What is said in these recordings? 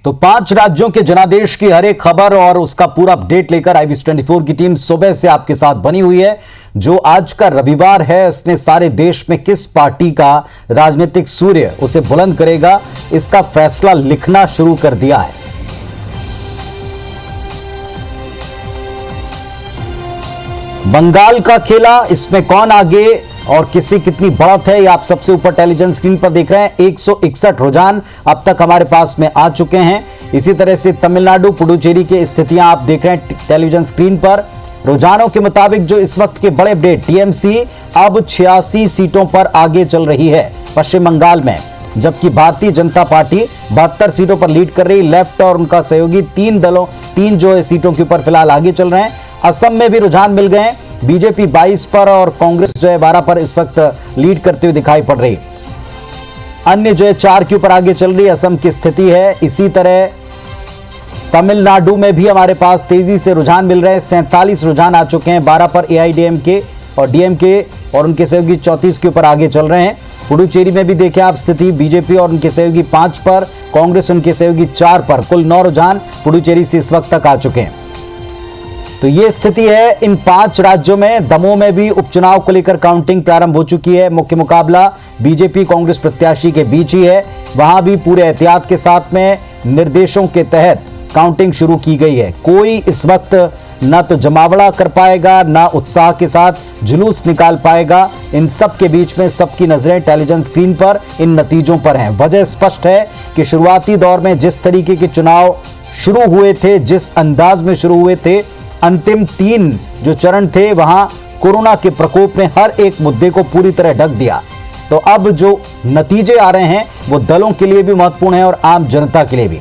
तो 5 राज्यों के जनादेश की हर एक खबर और उसका पूरा अपडेट लेकर IBC24 की टीम सुबह से आपके साथ बनी हुई है। जो आज का रविवार है, इसने सारे देश में किस पार्टी का राजनीतिक सूर्य उसे बुलंद करेगा, इसका फैसला लिखना शुरू कर दिया है। बंगाल का खेला, इसमें कौन आगे और किसी कितनी बढ़त है, ये आप सबसे ऊपर टेलीविजन स्क्रीन पर देख रहे हैं। 161 रुझान अब तक हमारे पास में आ चुके हैं। इसी तरह से तमिलनाडु, पुडुचेरी की स्थितियां आप देख रहे हैं टेलीविजन स्क्रीन पर। रुझानों के मुताबिक जो इस वक्त के बड़े अपडेट, टीएमसी अब 86 सीटों पर आगे चल रही है पश्चिम बंगाल में, जबकि भारतीय जनता पार्टी 72 सीटों पर लीड कर रही। लेफ्ट और उनका सहयोगी तीन जो है सीटों के ऊपर फिलहाल आगे चल रहे हैं। असम में भी रुझान मिल गए हैं, बीजेपी 22 पर और कांग्रेस जो है 12 पर इस वक्त लीड करते हुए दिखाई पड़ रही। अन्य जो है 4 के ऊपर आगे चल रही असम की स्थिति है। इसी तरह तमिलनाडु में भी हमारे पास तेजी से रुझान मिल रहे हैं। 47 रुझान आ चुके हैं, 12 पर AIADMK और DMK और उनके सहयोगी 34 के ऊपर आगे चल रहे हैं। पुडुचेरी में भी देखें आप स्थिति, बीजेपी और उनके सहयोगी 5 पर, कांग्रेस उनके सहयोगी 4 पर, कुल 9 रुझान पुडुचेरी से इस वक्त तक आ चुके हैं। तो ये स्थिति है इन 5 राज्यों में। दमोह में भी उपचुनाव को लेकर काउंटिंग प्रारंभ हो चुकी है। मुख्य मुकाबला बीजेपी कांग्रेस प्रत्याशी के बीच ही है। वहां भी पूरे एहतियात के साथ में निर्देशों के तहत काउंटिंग शुरू की गई है। कोई इस वक्त ना तो जमावड़ा कर पाएगा, ना उत्साह के साथ जुलूस निकाल पाएगा। इन सब के बीच में सबकी नजरें टेलीविजन स्क्रीन पर इन नतीजों पर हैं। वजह स्पष्ट है कि शुरुआती दौर में जिस तरीके के चुनाव शुरू हुए थे, जिस अंदाज में शुरू हुए थे, अंतिम 3 जो चरण थे, वहां कोरोना के प्रकोप ने हर एक मुद्दे को पूरी तरह ढक दिया। तो अब जो नतीजे आ रहे हैं वो दलों के लिए भी महत्वपूर्ण है और आम जनता के लिए भी।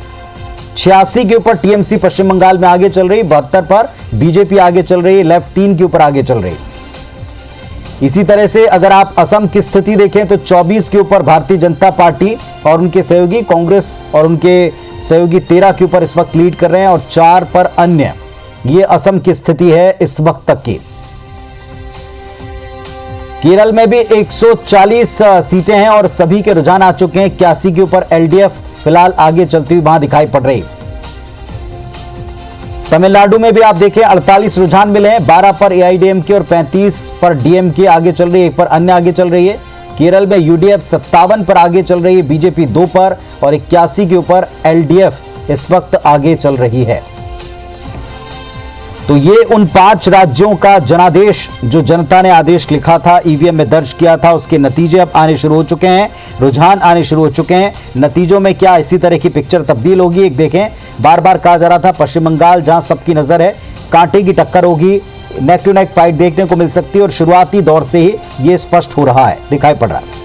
86 के ऊपर टीएमसी पश्चिम बंगाल में आगे चल रही, 72 पर बीजेपी आगे चल रही, लेफ्ट 3 के ऊपर आगे चल रही। इसी तरह से अगर आप असम की स्थिति देखें तो 24 के ऊपर भारतीय जनता पार्टी और उनके सहयोगी, कांग्रेस और उनके सहयोगी 13 के ऊपर इस वक्त लीड कर रहे हैं और 4 पर अन्य। ये असम की स्थिति है इस वक्त तक की। केरल में भी 140 सीटें हैं और सभी के रुझान आ चुके हैं। 81 के ऊपर LDF फिलहाल आगे चलती हुई वहां दिखाई पड़ रही। तमिलनाडु में भी आप देखें 48 रुझान मिले हैं, 12 पर AIADMK और 35 पर DMK आगे चल रही है, 1 पर अन्य आगे चल रही है। केरल में UDF 57 पर आगे चल रही है, बीजेपी 2 पर और 81 के ऊपर LDF इस वक्त आगे चल रही है। तो ये उन 5 राज्यों का जनादेश जो जनता ने आदेश लिखा था, EVM में दर्ज किया था, उसके नतीजे अब आने शुरू हो चुके हैं, रुझान आने शुरू हो चुके हैं। नतीजों में क्या इसी तरह की पिक्चर तब्दील होगी? एक देखें, बार बार कहा जा रहा था पश्चिम बंगाल जहां सबकी नजर है, कांटे की टक्कर होगी, नेक टू नेक फाइट देखने को मिल सकती है और शुरुआती दौर से ही ये स्पष्ट हो रहा है, दिखाई पड़ रहा है।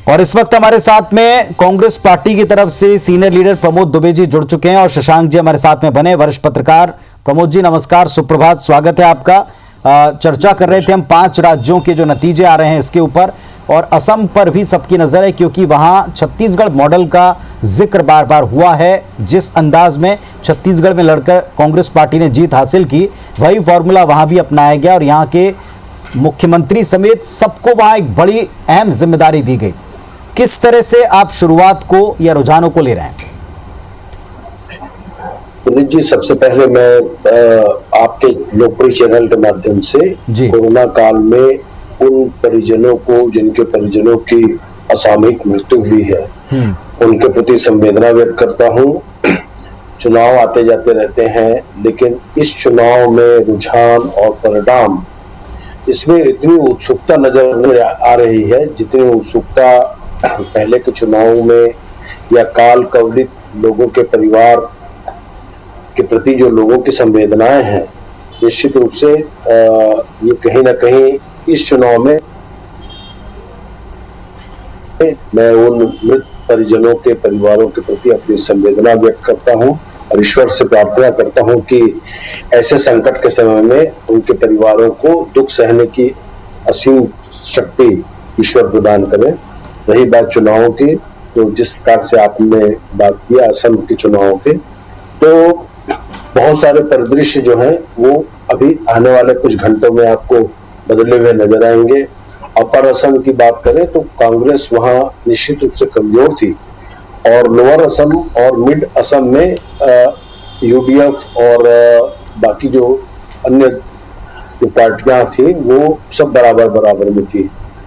और इस वक्त हमारे साथ में कांग्रेस पार्टी की तरफ से सीनियर लीडर प्रमोद दुबे जी जुड़ चुके हैं और शशांक जी हमारे साथ में बने, वरिष्ठ पत्रकार। प्रमोद जी नमस्कार, सुप्रभात, स्वागत है आपका। चर्चा कर रहे थे हम 5 राज्यों के जो नतीजे आ रहे हैं इसके ऊपर, और असम पर भी सबकी नजर है क्योंकि वहां छत्तीसगढ़ मॉडल का जिक्र बार बार हुआ है। जिस अंदाज में छत्तीसगढ़ में लड़कर कांग्रेस पार्टी ने जीत हासिल की, वही फॉर्मूला वहां भी अपनाया गया और यहाँ के मुख्यमंत्री समेत सबको वहां एक बड़ी अहम जिम्मेदारी दी गई। किस तरह से आप शुरुआत को या रुझानों को ले रहे हैं? पुनीत जी, सबसे पहले मैं आपके लोकप्रिय चैनल के माध्यम से कोरोना काल में उन परिजनों को जिनके परिजनों की असामयिक मृत्यु हुई है, उनके प्रति संवेदना व्यक्त करता हूं। चुनाव आते जाते रहते हैं, लेकिन इस चुनाव में रुझान और परिणाम, इसमें इतनी उत्सुकता नजर आ रही है जितनी उत्सुकता पहले के चुनाव में या काल कवलित लोगों के परिवार के प्रति जो लोगों की संवेदनाएं हैं, निश्चित रूप से ये कहीं ना कहीं इस चुनाव में मैं उन मृत परिजनों के परिवारों के प्रति अपनी संवेदना व्यक्त करता हूं और ईश्वर से प्रार्थना करता हूं कि ऐसे संकट के समय में उनके परिवारों को दुख सहने की असीम शक्ति ईश्वर प्रदान करें। रही बात चुनावों की, तो जिस प्रकार से आपने बात किया असम के चुनावों के, तो बहुत सारे परिदृश्य जो हैं वो अभी आने वाले कुछ घंटों में आपको बदले हुए नजर आएंगे। अपर असम की बात करें तो कांग्रेस वहां निश्चित रूप से कमजोर थी, और लोअर असम और मिड असम में यूडीएफ और बाकी जो अन्य जो पार्टियां थी वो सब बराबर बराबर में थी।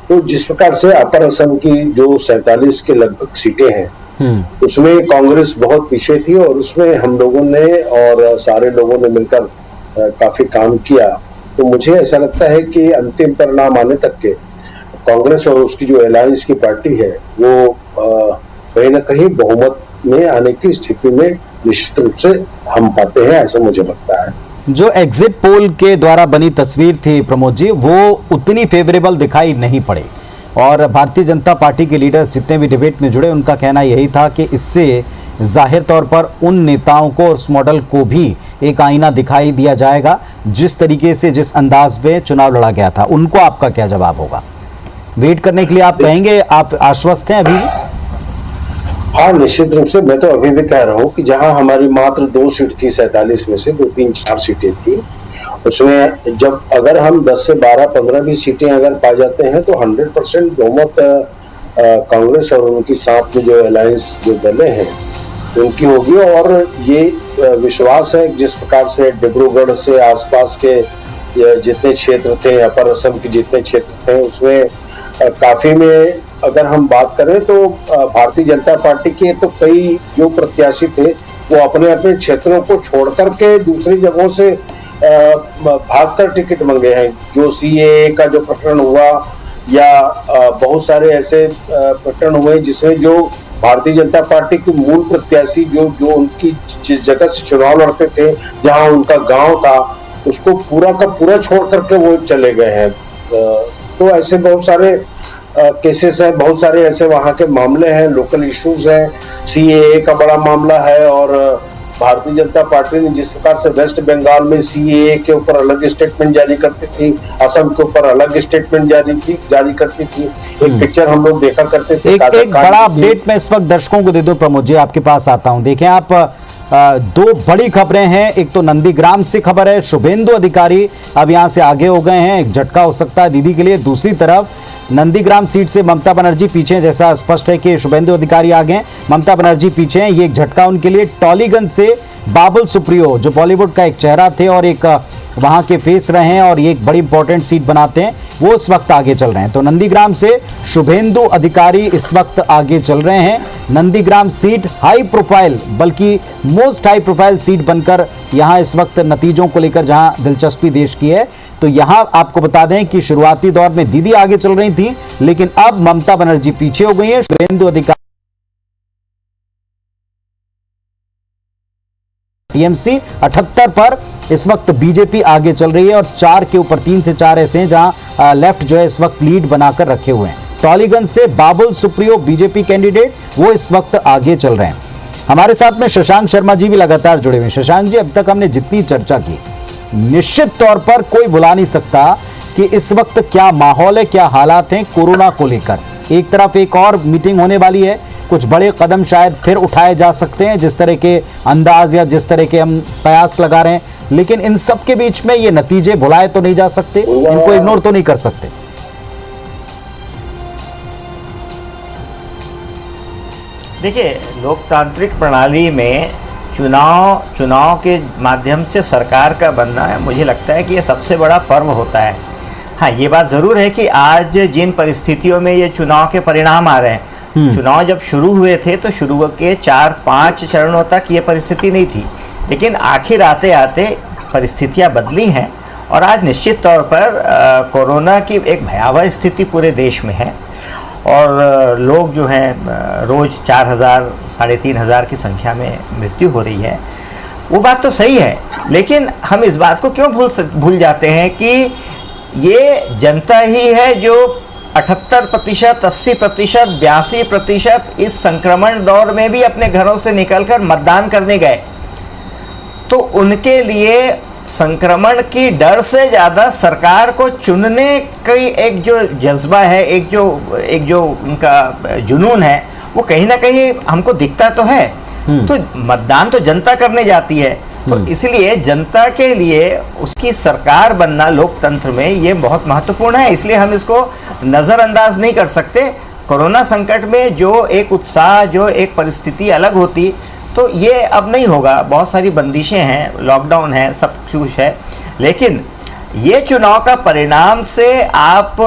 तो जिस प्रकार से अपर असम की जो 47 के लगभग सीटें हैं, उसमें कांग्रेस बहुत पीछे थी, और उसमें हम लोगों ने और सारे लोगों ने मिलकर काफी काम किया। तो मुझे ऐसा लगता है कि अंतिम परिणाम आने तक के कांग्रेस और उसकी जो अलायंस की पार्टी है वो कहीं ना कहीं बहुमत में आने की स्थिति में निश्चित रूप से हम पाते हैं, ऐसा मुझे लगता है। जो एग्जिट पोल के द्वारा बनी तस्वीर थी प्रमोद जी, वो उतनी फेवरेबल दिखाई नहीं पड़ी, और भारतीय जनता पार्टी के लीडर्स जितने भी डिबेट में जुड़े उनका कहना यही था कि इससे जाहिर तौर पर उन नेताओं को और उस मॉडल को भी एक आईना दिखाई दिया जाएगा जिस तरीके से, जिस अंदाज में चुनाव लड़ा गया था। उनको आपका क्या जवाब होगा? वेट करने के लिए आप कहेंगे, आप आश्वस्त हैं अभी? हाँ, निश्चित रूप से मैं तो अभी भी कह रहा हूँ कि जहां हमारी मात्र 2 सीट थी 47 में से, 2, 3, 4 सीटें थी, उसमें जब अगर हम 10 से 12, 15 भी सीटें अगर पा जाते हैं तो 100% बहुमत कांग्रेस और उनकी साथ में जो अलायंस जो दलें हैं उनकी होगी। और ये विश्वास है जिस प्रकार से डिब्रूगढ़ से आसपास के जितने क्षेत्र थे, अपर असम के जितने क्षेत्र थे, उसमें काफी में अगर हम बात करें तो भारतीय जनता पार्टी के तो कई जो प्रत्याशी थे वो अपने अपने क्षेत्रों को छोड़ करके दूसरी जगहों से भागकर टिकट मांगे हैं। जो सीएए का जो प्रकरण हुआ या बहुत सारे ऐसे प्रकरण हुए जिसमें जो भारतीय जनता पार्टी के मूल प्रत्याशी जो उनकी जिस जगह से चुनाव लड़ते थे, जहां उनका गांव था, उसको पूरा का पूरा छोड़ करके वो चले गए हैं। तो ऐसे बहुत सारे केसेस हैं, बहुत सारे ऐसे वहां के मामले हैं, लोकल इश्यूज हैं, सीएए का बड़ा मामला है। और भारतीय जनता पार्टी ने जिस प्रकार से वेस्ट बंगाल में सीएए के ऊपर अलग स्टेटमेंट जारी करती थी, असम के ऊपर अलग स्टेटमेंट जारी करती थी, एक पिक्चर हम लोग देखा करते थे। एक बड़ा अपडेट मैं इस वक्त दर्शकों को दे दूं प्रमोद जी, आपके पास आता हूं। देखें आप, 2 बड़ी खबरें हैं। एक तो नंदीग्राम से खबर है, शुभेंदु अधिकारी अब यहां से आगे हो गए हैं, एक झटका हो सकता है दीदी के लिए। दूसरी तरफ नंदीग्राम सीट से ममता बनर्जी पीछे, जैसा स्पष्ट है कि शुभेंदु अधिकारी आगे, ममता बनर्जी पीछे हैं, ये एक झटका उनके लिए। टॉलीगंज से बाबुल सुप्रियो जो बॉलीवुड का एक चेहरा थे और एक वहां के फेस रहे हैं और ये एक बड़ी इंपॉर्टेंट सीट बनाते हैं, वो इस वक्त आगे चल रहे हैं। तो नंदीग्राम से शुभेंदु अधिकारी इस वक्त आगे चल रहे हैं। नंदीग्राम सीट हाई प्रोफाइल, बल्कि मोस्ट हाई प्रोफाइल सीट बनकर यहां इस वक्त नतीजों को लेकर जहां दिलचस्पी देश की है। तो यहां आपको बता दें कि शुरुआती दौर में दीदी आगे चल रही थी, लेकिन अब ममता बनर्जी पीछे हो गई है। शुभेंदु अधिकारी टीएमसी 78 पर इस वक्त बीजेपी आगे चल रही है, और 4 के ऊपर 3 से 4 ऐसे हैं जहां लेफ्ट जो है इस वक्त लीड बनाकर रखे हुए हैं। टॉलीगंज से बाबुल सुप्रियो बीजेपी कैंडिडेट, वो इस वक्त आगे चल रहे हैं। हमारे साथ में शशांक शर्मा जी भी लगातार जुड़े हुए हैं। शशांक जी, अब तक हमने जितनी चर्चा की, निश्चित तौर पर कोई भुला नहीं सकता कि इस वक्त क्या माहौल है, क्या हालात हैं कोरोना को लेकर। एक तरफ एक और मीटिंग होने वाली है, कुछ बड़े कदम शायद फिर उठाए जा सकते हैं जिस तरह के अंदाज या जिस तरह के हम प्रयास लगा रहे हैं, लेकिन इन सब के बीच में ये नतीजे भुलाए तो नहीं जा सकते, इनको इग्नोर तो नहीं कर सकते। देखिए, लोकतांत्रिक प्रणाली में चुनाव के माध्यम से सरकार का बनना है, मुझे लगता है कि ये सबसे बड़ा पर्व होता है। हाँ, ये बात ज़रूर है कि आज जिन परिस्थितियों में ये चुनाव के परिणाम आ रहे हैं, चुनाव जब शुरू हुए थे तो शुरू के 4-5 चरणों तक ये परिस्थिति नहीं थी, लेकिन आखिर आते आते परिस्थितियाँ बदली हैं और आज निश्चित तौर पर कोरोना की एक भयावह स्थिति पूरे देश में है और लोग जो हैं रोज़ 4,000 3,500 की संख्या में मृत्यु हो रही है। वो बात तो सही है, लेकिन हम इस बात को क्यों भूल जाते हैं कि ये जनता ही है जो 78%, 80%, 82% इस संक्रमण दौर में भी अपने घरों से निकलकर मतदान करने गए। तो उनके लिए संक्रमण की डर से ज़्यादा सरकार को चुनने की एक जो जज्बा है, एक जो उनका जुनून है, वो कहीं ना कहीं हमको दिखता तो है। तो मतदान तो जनता करने जाती है तो इसलिए जनता के लिए उसकी सरकार बनना लोकतंत्र में ये बहुत महत्वपूर्ण है, इसलिए हम इसको नज़रअंदाज नहीं कर सकते। कोरोना संकट में जो एक उत्साह, जो एक परिस्थिति अलग होती, तो ये अब नहीं होगा। बहुत सारी बंदिशें हैं, लॉकडाउन है, सब कुछ है, लेकिन ये चुनाव का परिणाम से आप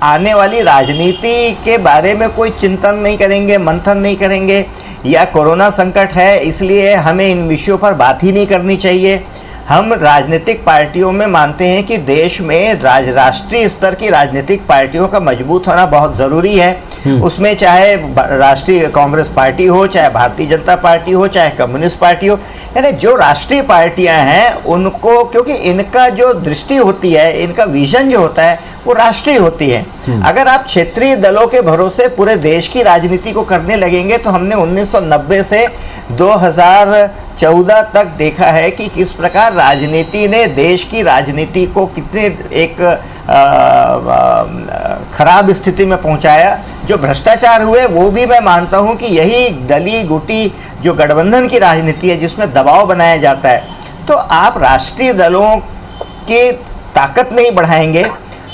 आने वाली राजनीति के बारे में कोई चिंतन नहीं करेंगे, मंथन नहीं करेंगे, या कोरोना संकट है इसलिए हमें इन विषयों पर बात ही नहीं करनी चाहिए। हम राजनीतिक पार्टियों में मानते हैं कि देश में राष्ट्रीय स्तर की राजनीतिक पार्टियों का मजबूत होना बहुत ज़रूरी है। उसमें चाहे राष्ट्रीय कांग्रेस पार्टी हो, चाहे भारतीय जनता पार्टी हो, चाहे कम्युनिस्ट पार्टी हो, यानी जो राष्ट्रीय पार्टियां हैं उनको, क्योंकि इनका जो दृष्टि होती है, इनका विजन जो होता है वो राष्ट्रीय होती है। अगर आप क्षेत्रीय दलों के भरोसे पूरे देश की राजनीति को करने लगेंगे तो हमने 1990 से 2014 तक देखा है कि किस प्रकार राजनीति ने देश की राजनीति को कितने एक खराब स्थिति में पहुंचाया। जो भ्रष्टाचार हुए वो भी मैं मानता हूं कि यही दली गुटी जो गठबंधन की राजनीति है जिसमें दबाव बनाया जाता है। तो आप राष्ट्रीय दलों की ताकत नहीं बढ़ाएंगे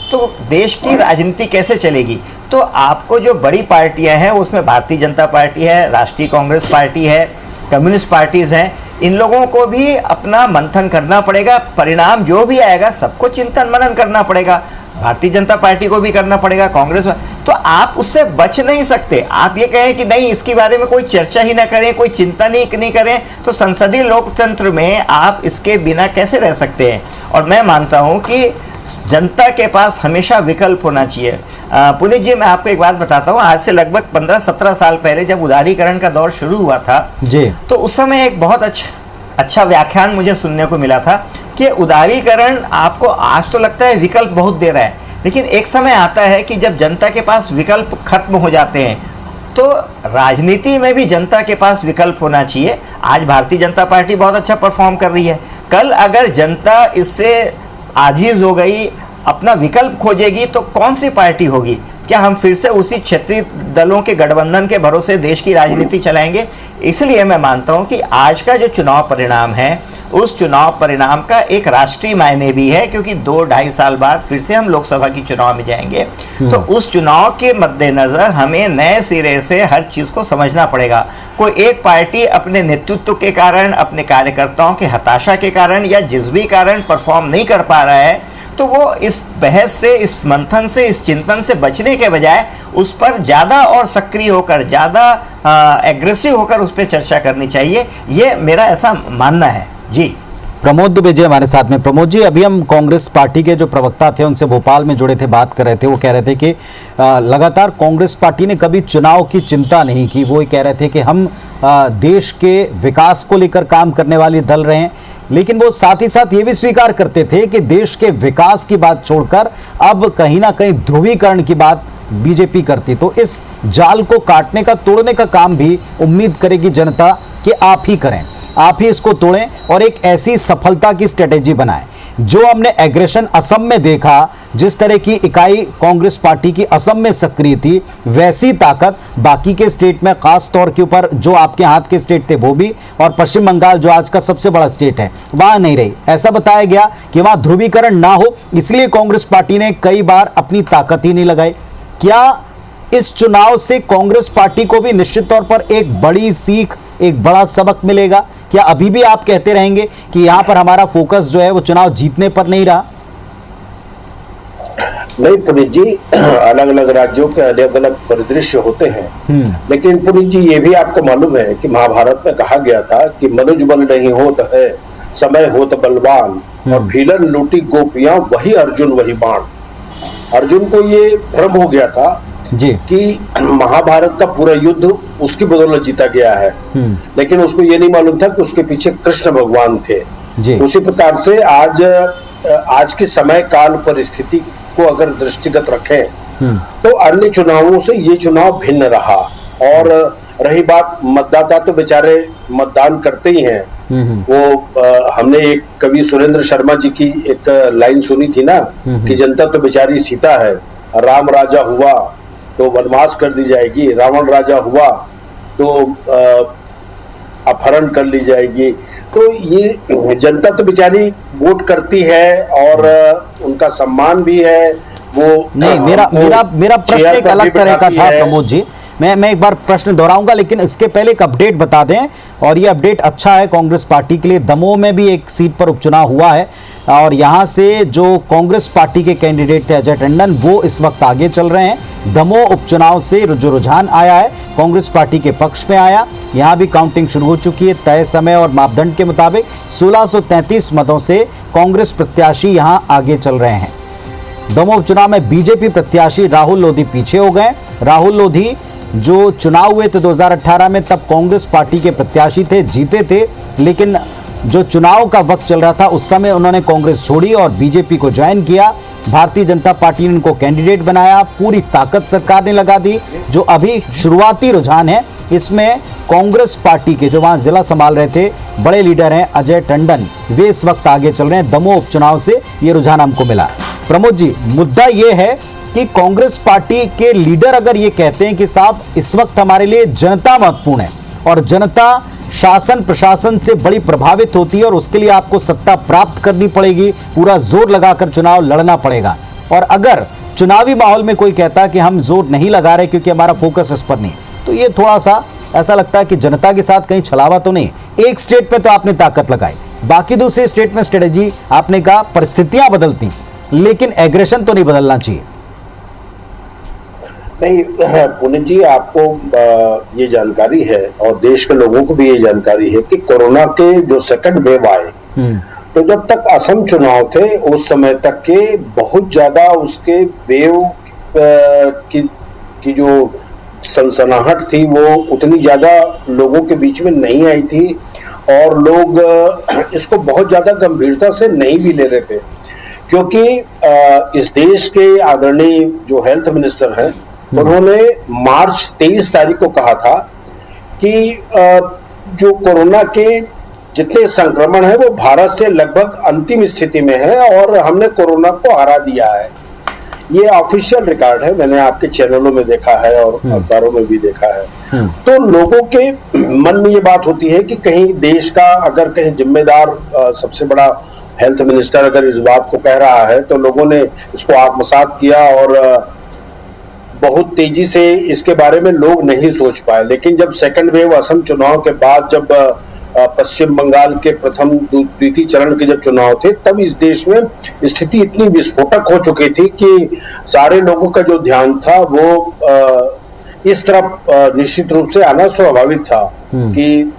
तो देश की राजनीति कैसे चलेगी। तो आपको जो बड़ी पार्टियां हैं उसमें भारतीय जनता पार्टी है, राष्ट्रीय कांग्रेस पार्टी है, कम्युनिस्ट पार्टीज हैं, इन लोगों को भी अपना मंथन करना पड़ेगा। परिणाम जो भी आएगा सबको चिंतन मनन करना पड़ेगा, भारतीय जनता पार्टी को भी करना पड़ेगा, कांग्रेस। तो आप उससे बच नहीं सकते। आप ये कहें कि नहीं इसके बारे में कोई चर्चा ही ना करें, कोई चिंता नहीं करें, तो संसदीय लोकतंत्र में आप इसके बिना कैसे रह सकते हैं। और मैं मानता हूँ कि जनता के पास हमेशा विकल्प होना चाहिए। पुनीत जी, मैं आपको एक बात बताता हूँ। आज से लगभग 15-17 साल पहले जब उदारीकरण का दौर शुरू हुआ था जी, तो उस समय एक बहुत अच्छा व्याख्यान मुझे सुनने को मिला था कि उदारीकरण आपको आज तो लगता है विकल्प बहुत दे रहा है, लेकिन एक समय आता है कि जब जनता के पास विकल्प खत्म हो जाते हैं तो राजनीति में भी जनता के पास विकल्प होना चाहिए। आज भारतीय जनता पार्टी बहुत अच्छा परफॉर्म कर रही है, कल अगर जनता इससे आजीज हो गई, अपना विकल्प खोजेगी, तो कौन सी पार्टी होगी? क्या हम फिर से उसी क्षेत्रीय दलों के गठबंधन के भरोसे देश की राजनीति चलाएंगे? इसलिए मैं मानता हूं कि आज का जो चुनाव परिणाम है उस चुनाव परिणाम का एक राष्ट्रीय मायने भी है, क्योंकि 2-2.5 साल बाद फिर से हम लोकसभा की चुनाव में जाएंगे। तो उस चुनाव के मद्देनजर हमें नए सिरे से हर चीज़ को समझना पड़ेगा। कोई एक पार्टी अपने नेतृत्व के कारण, अपने कार्यकर्ताओं के हताशा के कारण या जिस भी कारण परफॉर्म नहीं कर पा रहा है, तो वो इस बहस से, इस मंथन से, इस चिंतन से बचने के बजाय उस पर ज़्यादा और सक्रिय होकर, ज़्यादा एग्रेसिव होकर उस पर चर्चा करनी चाहिए। ये मेरा ऐसा मानना है जी। प्रमोद दुबे जी हमारे साथ में। प्रमोद जी, अभी हम कांग्रेस पार्टी के जो प्रवक्ता थे उनसे भोपाल में जुड़े थे, बात कर रहे थे। वो कह रहे थे कि लगातार कांग्रेस पार्टी ने कभी चुनाव की चिंता नहीं की। वो ये कह रहे थे कि हम देश के विकास को लेकर काम करने वाली दल रहे हैं, लेकिन वो साथ ही साथ ये भी स्वीकार करते थे कि देश के विकास की बात छोड़कर अब कहीं ना कहीं ध्रुवीकरण की बात बीजेपी करती। तो इस जाल को काटने का, तोड़ने का काम भी उम्मीद करेगी जनता कि आप ही करें, आप ही इसको तोड़ें और एक ऐसी सफलता की स्ट्रेटेजी बनाएं। जो हमने एग्रेशन असम में देखा, जिस तरह की इकाई कांग्रेस पार्टी की असम में सक्रिय थी, वैसी ताकत बाकी के स्टेट में, खास तौर के ऊपर जो आपके हाथ के स्टेट थे वो भी, और पश्चिम बंगाल जो आज का सबसे बड़ा स्टेट है, वहां नहीं रही। ऐसा बताया गया कि वहां ध्रुवीकरण ना हो, इसलिए कांग्रेस पार्टी ने कई बार अपनी ताकत ही नहीं लगाई। क्या इस चुनाव से कांग्रेस पार्टी को भी निश्चित तौर पर एक बड़ी सीख, एक बड़ा सबक मिलेगा? क्या अभी भी आप कहते रहेंगे कि यहां पर हमारा फोकस जो है वो चुनाव जीतने पर नहीं रहा? नहीं पुनीत जी, अलग अलग राज्यों के अलग अलग परिदृश्य होते हैं, लेकिन पुनीत जी ये भी आपको मालूम है कि महाभारत में कहा गया था कि मनुज बल नहीं होता है, समय होता बलवान, और भीलन लूटी गोपियां, वही अर्जुन वही बाण। अर्जुन को ये भ्रम हो गया था जी कि महाभारत का पूरा युद्ध उसकी बदौलत जीता गया है, लेकिन उसको ये नहीं मालूम था कि उसके पीछे कृष्ण भगवान थे जी। उसी प्रकार से आज के समय काल परिस्थिति को अगर दृष्टिगत रखें तो अन्य चुनावों से ये चुनाव भिन्न रहा। और रही बात मतदाता, तो बेचारे मतदान करते ही हैं। वो हमने एक कवि सुरेंद्र शर्मा जी की एक लाइन सुनी थी ना कि जनता तो बेचारी सीता है, राम राजा हुआ तो वनवास कर दी जाएगी, रावण राजा हुआ तो अपहरण कर ली जाएगी, तो ये जनता तो बेचारी वोट करती है और उनका सम्मान भी है। वो नहीं, मेरा प्रश्न एक अलग तरह का था प्रमोद जी। मैं एक बार प्रश्न दोहराऊंगा, लेकिन इसके पहले एक अपडेट बता दें, और ये अपडेट अच्छा है कांग्रेस पार्टी के लिए। दमोह में भी एक सीट पर उपचुनाव हुआ है और यहां से जो कांग्रेस पार्टी के कैंडिडेट थे अजय टंडन, वो इस वक्त आगे चल रहे हैं। दमोह उपचुनाव से जो रुझान आया है कांग्रेस पार्टी के पक्ष में आया। यहां भी काउंटिंग शुरू हो चुकी है। तय समय और मापदंड के मुताबिक 1633 मतों से कांग्रेस प्रत्याशी यहां आगे चल रहे हैं। दमोह उपचुनाव में बीजेपी प्रत्याशी राहुल लोधी पीछे हो गए। राहुल लोधी जो चुनाव हुए थे 2018 में, तब कांग्रेस पार्टी के प्रत्याशी थे, जीते थे, लेकिन जो चुनाव का वक्त चल रहा था उस समय उन्होंने कांग्रेस छोड़ी और बीजेपी को ज्वाइन किया। भारतीय जनता पार्टी ने उनको कैंडिडेट बनाया, पूरी ताकत सरकार ने लगा दी। जो अभी शुरुआती रुझान है इसमें कांग्रेस पार्टी के जो वहां जिला संभाल रहे थे बड़े लीडर हैं अजय टंडन, वे इस वक्त आगे चल रहे हैं। दमोह उपचुनाव से ये रुझान हमको मिला। प्रमोद जी, मुद्दा ये है कि कांग्रेस पार्टी के लीडर अगर ये कहते हैं कि साहब इस वक्त हमारे लिए जनता महत्वपूर्ण है और जनता शासन प्रशासन से बड़ी प्रभावित होती है और उसके लिए आपको सत्ता प्राप्त करनी पड़ेगी, पूरा जोर लगाकर चुनाव लड़ना पड़ेगा, और अगर चुनावी माहौल में कोई कहता कि हम जोर नहीं लगा रहे क्योंकि हमारा फोकस इस पर नहीं, तो ये थोड़ा सा ऐसा लगता है कि जनता के साथ कहीं छलावा तो नहीं। एक स्टेट पे तो आपने ताकत लगाई, बाकी दूसरे स्टेट में स्ट्रेटेजी आपने कहा परिस्थितियां बदलती, लेकिन एग्रेशन तो नहीं बदलना चाहिए। नहीं पुनीत जी, आपको ये जानकारी है और देश के लोगों को भी ये जानकारी है कि कोरोना के जो सेकंड वेव आए, तो जब तक असम चुनाव थे उस समय तक के बहुत ज्यादा उसके वेव की जो सनसनाहट थी वो उतनी ज्यादा लोगों के बीच में नहीं आई थी और लोग इसको बहुत ज्यादा गंभीरता से नहीं भी ले रहे थे, क्योंकि इस देश के आदरणीय जो हेल्थ मिनिस्टर हैं उन्होंने मार्च 23 तारीख को कहा था कि जो कोरोना के जितने संक्रमण है वो भारत से लगभग अंतिम स्थिति में है और हमने कोरोना को हरा दिया है। ये ऑफिशियल रिकॉर्ड है, मैंने आपके चैनलों में देखा है और अखबारों में भी देखा है। तो लोगों के मन में ये बात होती है कि कहीं देश का अगर कहीं जिम्मेदार सबसे बड़ा हेल्थ मिनिस्टर अगर इस बात को कह रहा है तो लोगों ने इसको आत्मसात किया और बहुत तेजी से इसके बारे में लोग नहीं सोच पाए। लेकिन जब सेकंड वेव असम चुनाव के बाद जब पश्चिम बंगाल के प्रथम द्वितीय चरण के जब चुनाव थे, तब इस देश में स्थिति इतनी विस्फोटक हो चुकी थी कि सारे लोगों का जो ध्यान था वो इस तरफ निश्चित रूप से आना स्वाभाविक था। कि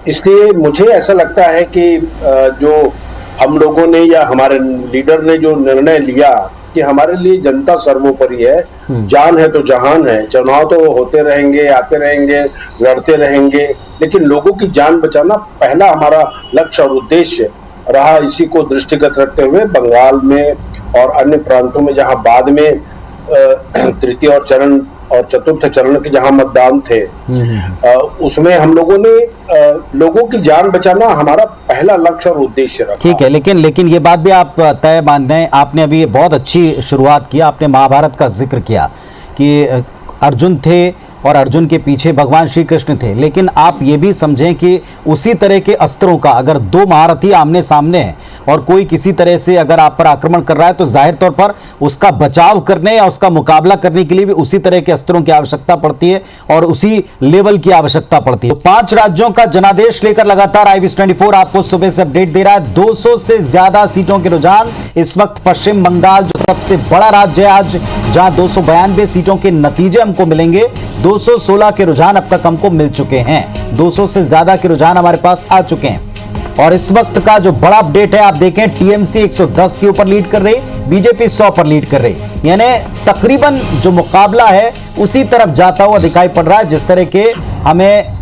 इसलिए मुझे ऐसा लगता है कि जो हम लोगों ने या हमारे लीडर ने जो निर्णय लिया कि हमारे लिए जनता सर्वोपरि है, जान है तो जहान है, चुनाव तो होते रहेंगे, आते रहेंगे, लड़ते रहेंगे, लेकिन लोगों की जान बचाना पहला हमारा लक्ष्य और उद्देश्य रहा। इसी को दृष्टिगत रखते हुए बंगाल में और अन्य प्रांतों में जहां बाद में तृतीय और चरण और चतुर्थ चरण के जहां मतदान थे, उसमें हम लोगों ने लोगों की जान बचाना हमारा पहला लक्ष्य और उद्देश्य रखा। ठीक है, लेकिन ये बात भी आप तय मान रहे हैं। आपने अभी बहुत अच्छी शुरुआत किया, आपने महाभारत का जिक्र किया कि अर्जुन थे और अर्जुन के पीछे भगवान श्री कृष्ण थे, लेकिन आप ये भी समझें कि उसी तरह के अस्त्रों का अगर दो महारथी आमने सामने हैं और कोई किसी तरह से अगर आप पर आक्रमण कर रहा है तो जाहिर तौर पर उसका बचाव करने या उसका मुकाबला करने के लिए भी उसी तरह के अस्त्रों की आवश्यकता पड़ती है और उसी लेवल की आवश्यकता पड़ती है। तो 5 राज्यों का जनादेश लेकर लगातार IBS24 आपको सुबह से अपडेट दे रहा है। 200 से ज्यादा सीटों के रुझान इस वक्त पश्चिम बंगाल जो सबसे बड़ा राज्य है आज, जहां 292 सीटों के नतीजे हमको मिलेंगे, 216 के रुझान अब तक हमको मिल चुके हैं। 200 से ज्यादा के रुझान हमारे पास आ चुके हैं और इस वक्त का जो बड़ा अपडेट है आप देखें, TMC 110 के ऊपर लीड कर रही, बीजेपी 100 पर लीड कर रही, यानी तकरीबन जो मुकाबला है उसी तरफ जाता हुआ दिखाई पड़ रहा है जिस तरह के हमें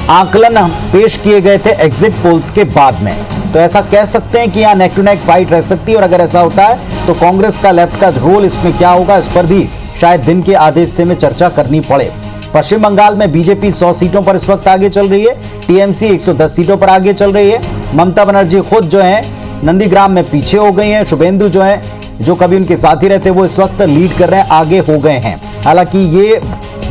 आकलन पेश किए गए थे एग्जिट पोल्स के बाद में। तो ऐसा कह सकते हैं कि यहाँ नेक टू नेक फाइट रह सकती है और अगर ऐसा होता है तो कांग्रेस का लेफ्ट का रोल इसमें क्या होगा, इस पर भी शायद दिन के आधे हिस्से में चर्चा करनी पड़े। पश्चिम बंगाल में बीजेपी 100 सीटों पर इस वक्त आगे चल रही है, TMC 110 सीटों पर आगे चल रही है। ममता बनर्जी खुद जो है नंदीग्राम में पीछे हो गई हैं। शुभेंदु जो है, जो कभी उनके साथी रहते, वो इस वक्त लीड कर रहे हैं, आगे हो गए हैं। हालांकि ये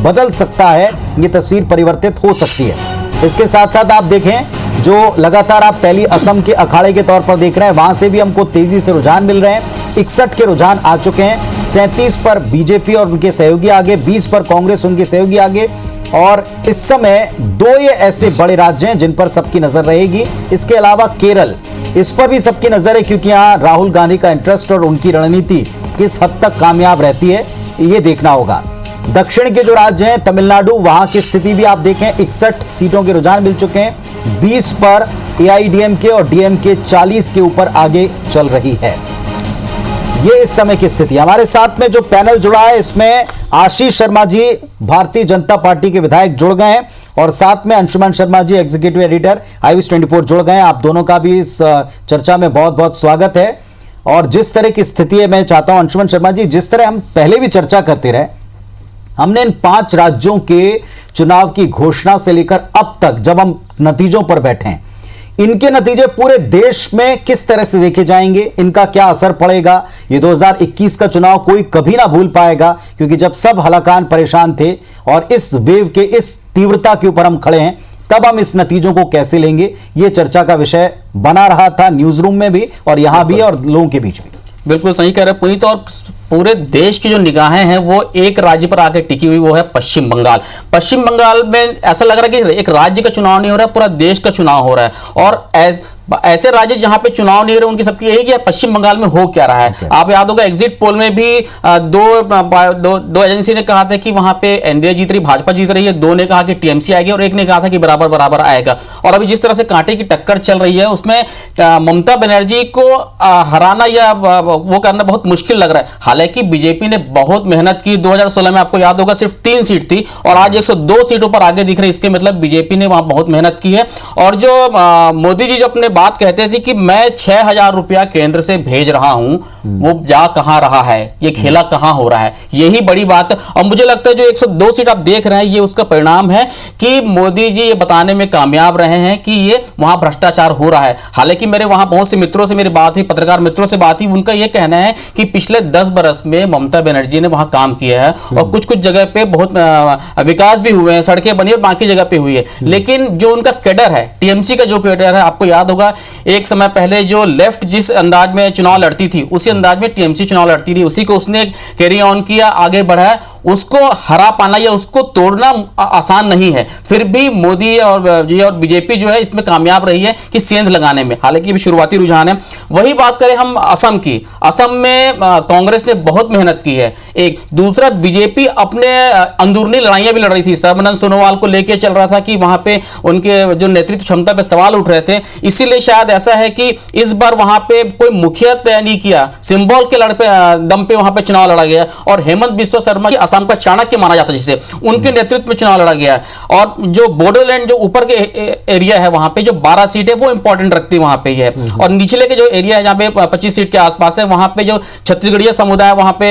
बदल सकता है, ये तस्वीर परिवर्तित हो सकती है। इसके साथ साथ आप देखें जो लगातार आप पहली असम के अखाड़े के तौर पर देख रहे हैं, वहां से भी हमको तेजी से रुझान मिल रहे हैं। 61 के रुझान आ चुके हैं। 37 पर बीजेपी और उनके सहयोगी आगे, 20 पर कांग्रेस उनके सहयोगी आगे। और इस समय 2 ये ऐसे बड़े राज्य हैं जिन पर सबकी नजर रहेगी। इसके अलावा केरल, इस पर भी सबकी नजर है, क्योंकि यहां राहुल गांधी का इंटरेस्ट और उनकी रणनीति किस हद तक कामयाब रहती है, ये देखना होगा। दक्षिण के जो राज्य हैं, तमिलनाडु, वहां की स्थिति भी आप देखें, 61 सीटों के रुझान मिल चुके हैं। 20 पर एआईडीएमके और डीएमके 40 के ऊपर आगे चल रही है। ये इस समय की स्थिति। हमारे साथ में जो पैनल जुड़ा है, इसमें आशीष शर्मा जी भारतीय जनता पार्टी के विधायक जुड़ गए हैं और साथ में Anshuman Sharma ji executive editor iVis24 जुड़ गए हैं। आप दोनों का भी इस चर्चा में बहुत बहुत स्वागत है। और जिस तरह की स्थिति है, मैं चाहता हूं अंशुमन शर्मा जी, जिस तरह हम पहले भी चर्चा करते रहे, हमने इन 5 राज्यों के चुनाव की घोषणा से लेकर अब तक जब हम नतीजों पर बैठे हैं, इनके नतीजे पूरे देश में किस तरह से देखे जाएंगे, इनका क्या असर पड़ेगा। ये 2021 का चुनाव कोई कभी ना भूल पाएगा, क्योंकि जब सब हलाकान परेशान थे और इस वेव के इस तीव्रता के ऊपर हम खड़े हैं, तब हम इस नतीजों को कैसे लेंगे, ये चर्चा का विषय बना रहा था न्यूज रूम में भी और यहां भी और लोगों के बीच भी। बिल्कुल सही कह रहे हैं पुनीत। और पूरे देश की जो निगाहें हैं वो एक राज्य पर आके टिकी हुई, वो है पश्चिम बंगाल। पश्चिम बंगाल में ऐसा लग रहा है कि एक राज्य का चुनाव नहीं हो रहा है, पूरा देश का चुनाव हो रहा है। और ऐसे राज्य जहां पे चुनाव नहीं हो रहे, उनकी सबकी यही कि पश्चिम बंगाल में हो क्या रहा है। आप याद होगा एग्जिट पोल में भी दो एजेंसी ने कहा था कि वहां पे एनडीए जीत रही, भाजपा जीत रही है। 2 ने कहा कि टीएमसी आएगी और एक ने कहा था कि बराबर बराबर आएगा। और अभी जिस तरह से कांटे की टक्कर चल रही है, उसमें ममता बनर्जी को हराना या वो करना बहुत मुश्किल लग रहा है। हालांकि बीजेपी ने बहुत मेहनत की। 2016 में आपको याद होगा सिर्फ 3 सीट थी और आज 102 सीटों पर आगे दिख रही है। इसके मतलब बीजेपी ने वहां बहुत मेहनत की है। और जो मोदी जी जो अपने बात कहते थे कि मैं 6,000 रुपया केंद्र से भेज रहा हूं, वो जा कहां रहा है, ये खेला कहां हो रहा है, यही बड़ी बात। और मुझे लगता है जो 102 सीट आप देख रहे हैं, ये उसका परिणाम है कि मोदी जी ये बताने में कामयाब रहे हैं कि ये वहां भ्रष्टाचार हो रहा है। हालांकि मेरे वहां बहुत से मित्रों से मेरी बात हुई, पत्रकार मित्रों से बात हुई, उनका यह कहना है कि पिछले 10 बरस में ममता बनर्जी ने वहां काम किया है और कुछ कुछ जगह पे बहुत विकास भी हुए हैं, सड़कें बनी और बाकी जगह पे हुई है। लेकिन जो उनका कैडर है, टीएमसी का जो कैडर है, आपको याद होगा एक समय पहले जो लेफ्ट जिस अंदाज में चुनाव लड़ती थी, उसी अंदाज में टीएमसी चुनाव लड़ती थी, उसी को उसने कैरी ऑन किया, आगे बढ़ाया। उसको हरा पाना या उसको तोड़ना आसान नहीं है। फिर भी मोदी और बीजेपी जो है इसमें कामयाब रही है कि सेंध लगाने में। हालांकि भी शुरुआती रुझान है। वही बात करें हम असम की, असम में कांग्रेस ने बहुत मेहनत की है। एक दूसरा, बीजेपी अपने अंदरूनी लड़ाइयां भी लड़ रही थी। सर्बानंद सोनोवाल को लेकर चल रहा था कि वहां पे उनके जो नेतृत्व क्षमता पे सवाल उठ रहे थे। इसीलिए शायद ऐसा है कि इस बार वहां पे कोई मुखिया तय नहीं किया, सिंबल के दम पे वहां पे चुनाव लड़ा गया। और हेमंत बिस्वा शर्मा की असम का चाणक्य माना जाता है, जिसे उनके नेतृत्व में चुनाव लड़ा गया। और जो बॉर्डरलैंड जो ऊपर के एरिया है, वहां पे जो 12 सीट है वो इंपॉर्टेंट रखती है वहां पे है। और निचले के जो एरिया है जहां पे 25 सीट के आसपास है, वहां पे जो छत्तीसगढ़िया समुदाय वहां पे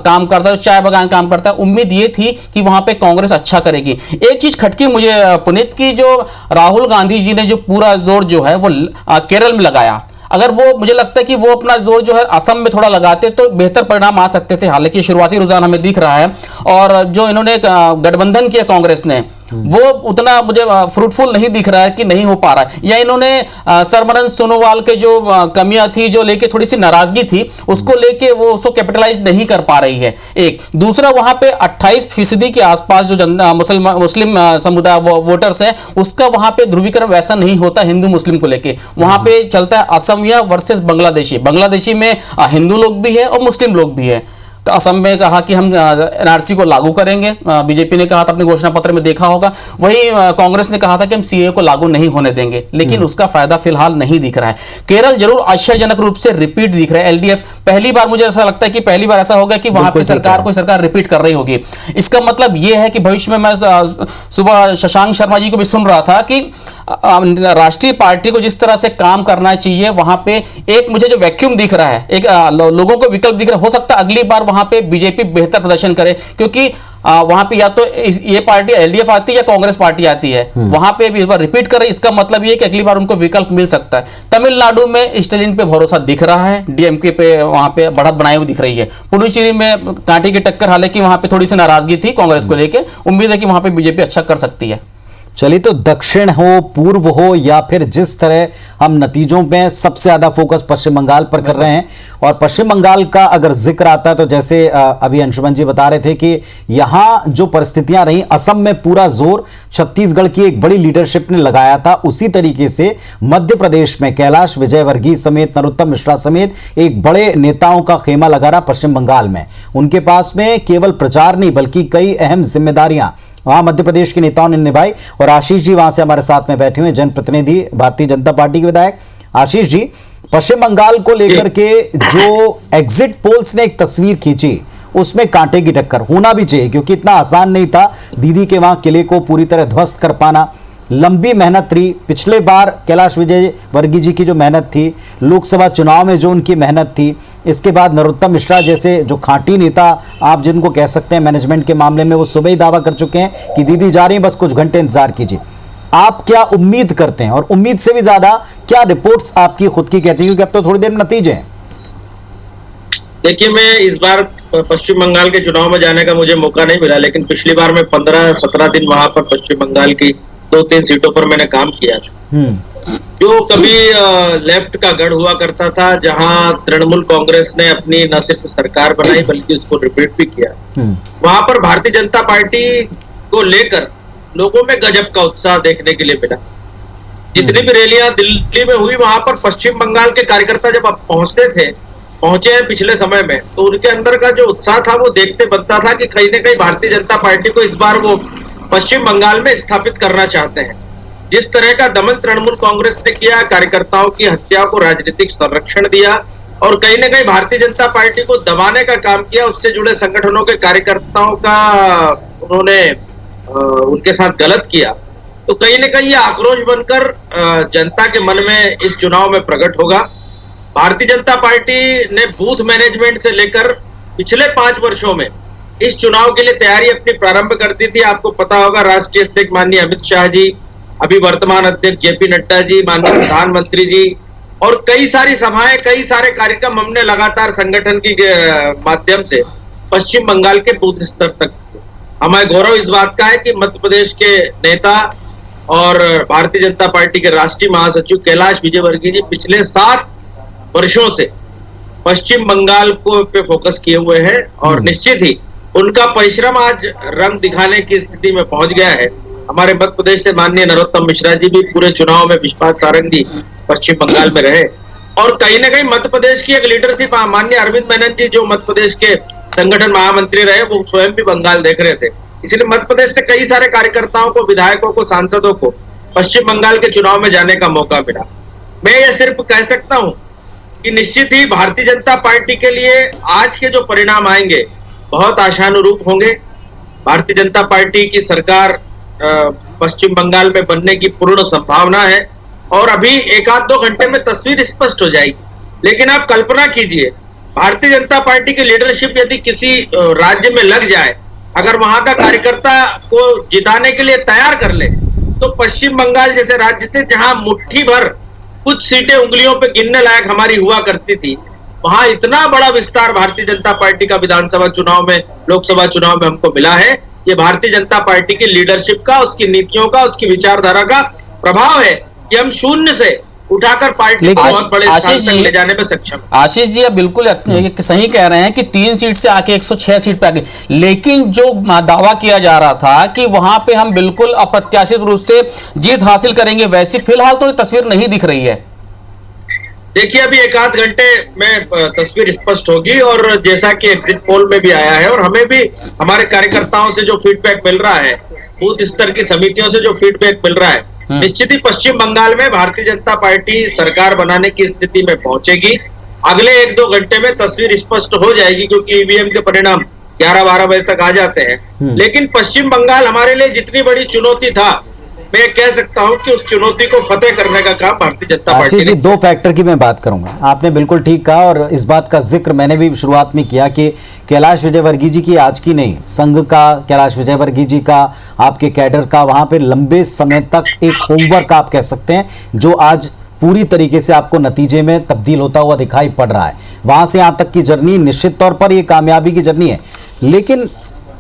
काम करता है, चाय बगान काम करता है। उम्मीद ये थी कि वहां पे कांग्रेस अच्छा करेगी। एक चीज खटकी मुझे पुनीत की, जो राहुल गांधी जी ने जो पूरा जोर जो है वो केरल में लगाया, अगर वो, मुझे लगता है कि वो अपना जोर जो है असम में थोड़ा लगाते तो बेहतर परिणाम आ सकते थे। हालांकि शुरुआती रुझान हमें दिख रहा है और जो इन्होंने गठबंधन किया कांग्रेस ने, वो उतना मुझे फ्रूटफुल नहीं दिख रहा है कि नहीं हो पा रहा है। या इन्होंने सर्बानंद सोनोवाल के जो कमियां थी, जो लेके थोड़ी सी नाराजगी थी, उसको लेके वो उसको कैपिटलाइज नहीं कर पा रही है। एक दूसरा, वहां पे 28% के आसपास जो मुस्लिम समुदाय वोटर्स हैं, उसका वहां पे ध्रुवीकरण वैसा नहीं होता हिंदू मुस्लिम को लेके। वहां पे चलता है असमिया वर्सेस बांग्लादेशी। बांग्लादेशी में हिंदू लोग भी है और मुस्लिम लोग भी है। असम में कहा कि हम एनआरसी को लागू करेंगे, बीजेपी ने कहा था अपने घोषणा पत्र में, देखा होगा। वही कांग्रेस ने कहा था कि हम सीए को लागू नहीं होने देंगे, लेकिन उसका फायदा फिलहाल नहीं दिख रहा है। केरल जरूर आश्चर्यजनक रूप से रिपीट दिख रहा है। एलडीएफ पहली बार, मुझे ऐसा लगता है कि पहली बार ऐसा होगा कि वहां पे कोई सरकार रिपीट कर रही होगी। इसका मतलब यह है कि भविष्य में, मैं सुबह शशांक शर्मा जी को भी सुन रहा था कि राष्ट्रीय पार्टी को जिस तरह से काम करना चाहिए, वहां पे एक मुझे जो वैक्यूम दिख रहा है, एक लोगों को विकल्प दिख रहा है। हो सकता है अगली बार वहां पे बीजेपी बेहतर प्रदर्शन करे, क्योंकि वहां पे या तो ये पार्टी एलडीएफ आती है या कांग्रेस पार्टी आती है। वहां पे भी इस बार रिपीट करे, इसका मतलब ये कि अगली बार उनको विकल्प मिल सकता है। तमिलनाडु में स्टालिन पे भरोसा दिख रहा है, डीएमके पे वहां पे बढ़त बनाई हुई दिख रही है। पुडुचेरी में कांटे की टक्कर, हालांकि वहां पे थोड़ी सी नाराजगी थी कांग्रेस को लेकर। उम्मीद है कि वहां पे बीजेपी अच्छा कर सकती है। चलिए, तो दक्षिण हो, पूर्व हो, या फिर जिस तरह हम नतीजों में सबसे ज्यादा फोकस पश्चिम बंगाल पर कर रहे हैं, और पश्चिम बंगाल का अगर जिक्र आता है तो जैसे अभी अंशुमन जी बता रहे थे कि यहां जो परिस्थितियां रही, असम में पूरा जोर छत्तीसगढ़ की एक बड़ी लीडरशिप ने लगाया था, उसी तरीके से मध्य प्रदेश में कैलाश विजयवर्गीय समेत, नरोत्तम मिश्रा समेत एक बड़े नेताओं का खेमा लगा रहा पश्चिम बंगाल में। उनके पास में केवल प्रचार नहीं बल्कि कई अहम जिम्मेदारियां वहां मध्य प्रदेश के नेताओं ने निभाई। और आशीष जी वहां से हमारे साथ में बैठे हुए जनप्रतिनिधि भारतीय जनता पार्टी के विधायक। आशीष जी, पश्चिम बंगाल को लेकर के जो एग्जिट पोल्स ने एक तस्वीर खींची, उसमें कांटे की टक्कर होना भी चाहिए, क्योंकि इतना आसान नहीं था दीदी के वहां किले को पूरी तरह ध्वस्त कर पाना। लंबी मेहनत रही। पिछले बार कैलाश विजयवर्गीय जी की जो मेहनत थी, लोकसभा चुनाव में जो उनकी मेहनत थी, इसके बाद नरोत्तम मिश्रा जैसे जो खांटी नेता आप जिनको कह सकते हैं मैनेजमेंट के मामले में, वो सुबह ही दावा कर चुके हैं कि दीदी जा रही हैं, बस कुछ घंटे इंतजार कीजिए। आप क्या उम्मीद करते हैं, और उम्मीद से भी ज्यादा क्या रिपोर्ट्स आपकी खुद की कहती हैं, क्योंकि अब तो थोड़ी देर में नतीजे हैं? देखिए, मैं इस बार पश्चिम बंगाल के चुनाव में जाने का मुझे मौका नहीं मिला, लेकिन पिछली बार मैं 15-17 दिन वहां पर पश्चिम बंगाल की 2-3 सीटों पर मैंने काम किया था। जो कभी लेफ्ट का गढ़ हुआ करता था, जहां तृणमूल कांग्रेस ने अपनी न सिर्फ सरकार बनाई बल्कि उसको रिपीट भी किया, वहां पर भारतीय जनता पार्टी को लेकर लोगों में गजब का उत्साह देखने के लिए मिला। जितनी भी रैलियां दिल्ली में हुई, वहां पर पश्चिम बंगाल के कार्यकर्ता जब आप पहुंचे हैं पिछले समय में, तो उनके अंदर का जो उत्साह था वो देखते बनता था कि कहीं न कहीं भारतीय जनता पार्टी को इस बार वो पश्चिम बंगाल में स्थापित करना चाहते हैं। जिस तरह का दमन तृणमूल कांग्रेस ने किया, कार्यकर्ताओं की हत्या को राजनीतिक संरक्षण दिया और कहीं न कहीं भारतीय जनता पार्टी को दबाने का काम किया, उससे जुड़े संगठनों के कार्यकर्ताओं का उन्होंने उनके साथ गलत किया, तो कहीं न कहीं ये आक्रोश बनकर जनता के मन में इस चुनाव में प्रकट होगा। भारतीय जनता पार्टी ने बूथ मैनेजमेंट से लेकर पिछले 5 वर्षों में इस चुनाव के लिए तैयारी अपनी प्रारंभ कर दी थी। आपको पता होगा, राष्ट्रीय अध्यक्ष माननीय अमित शाह जी, अभी वर्तमान अध्यक्ष जेपी नड्डा जी, माननीय प्रधानमंत्री जी, और कई सारी सभाएं, कई सारे कार्यक्रम हमने लगातार संगठन के माध्यम से पश्चिम बंगाल के बूथ स्तर तक। हमें गौरव इस बात का है कि मध्य प्रदेश के नेता और भारतीय जनता पार्टी के राष्ट्रीय महासचिव कैलाश विजयवर्गीय जी पिछले 7 वर्षों से पश्चिम बंगाल को पे फोकस किए हुए हैं और निश्चित ही उनका परिश्रम आज रंग दिखाने की स्थिति में पहुंच गया है। हमारे मध्य प्रदेश से माननीय नरोत्तम मिश्रा जी भी पूरे चुनाव में विश्वास सारंगी पश्चिम बंगाल में रहे और कहीं ना कहीं मध्य प्रदेश की एक लीडरशिप माननीय अरविंद मेनन जी जो मध्य प्रदेश के संगठन महामंत्री रहे, वो स्वयं भी बंगाल देख रहे थे। इसलिए मध्य प्रदेश से कई सारे कार्यकर्ताओं को, विधायकों को, सांसदों को पश्चिम बंगाल के चुनाव में जाने का मौका मिला। मैं ये सिर्फ कह सकता हूं कि निश्चित ही भारतीय जनता पार्टी के लिए आज के जो परिणाम आएंगे बहुत आशानुरूप होंगे। भारतीय जनता पार्टी की सरकार पश्चिम बंगाल में बनने की पूर्ण संभावना है और अभी 1-2 घंटे में तस्वीर स्पष्ट हो जाएगी। लेकिन आप कल्पना कीजिए, भारतीय जनता पार्टी की लीडरशिप यदि किसी राज्य में लग जाए, अगर वहां का कार्यकर्ता को जिताने के लिए तैयार कर ले, तो पश्चिम बंगाल जैसे राज्य से जहां मुट्ठी भर कुछ सीटें उंगलियों पे गिनने लायक हमारी हुआ करती थी, वहां इतना बड़ा विस्तार भारतीय जनता पार्टी का विधानसभा चुनाव में, लोकसभा चुनाव में हमको मिला है। ये भारतीय जनता पार्टी की लीडरशिप का, उसकी नीतियों का, उसकी विचारधारा का प्रभाव है कि हम शून्य से उठाकर पार्टी को बहुत बड़े स्थान तक ले जाने में सक्षम। आशीष जी, आप बिल्कुल सही कह रहे हैं कि 3 सीट से आके 106 सीट पे आ गए, लेकिन जो दावा किया जा रहा था कि वहां पे हम बिल्कुल अप्रत्याशित रूप से जीत हासिल करेंगे, वैसी फिलहाल तो तस्वीर नहीं दिख रही है। देखिए, अभी 1-8 घंटे में तस्वीर स्पष्ट होगी और जैसा कि एग्जिट पोल में भी आया है और हमें भी हमारे कार्यकर्ताओं से जो फीडबैक मिल रहा है, बूथ स्तर की समितियों से जो फीडबैक मिल रहा है, निश्चित ही पश्चिम बंगाल में भारतीय जनता पार्टी सरकार बनाने की स्थिति में पहुंचेगी। अगले 1-2 घंटे में तस्वीर स्पष्ट हो जाएगी क्योंकि ईवीएम के परिणाम 11-12 बजे तक आ जाते हैं। लेकिन पश्चिम बंगाल हमारे लिए जितनी बड़ी चुनौती था, मैं कह सकता हूं कि उस चुनौती को फतेह करने का काम भारतीय जनता पार्टी ने। 2 फैक्टर की मैं बात करूंगा, आपने बिल्कुल ठीक कहा और इस बात का जिक्र मैंने भी शुरुआत में किया कि कैलाश विजयवर्गीय जी की आज की नहीं, संघ का, कैलाश विजयवर्गीय जी का, आपके कैडर का वहां पे लंबे समय तक एक होमवर्क आप कह सकते हैं, जो आज पूरी तरीके से आपको नतीजे में तब्दील होता हुआ दिखाई पड़ रहा है। वहां से यहां तक की जर्नी निश्चित तौर पर ये कामयाबी की जर्नी है। लेकिन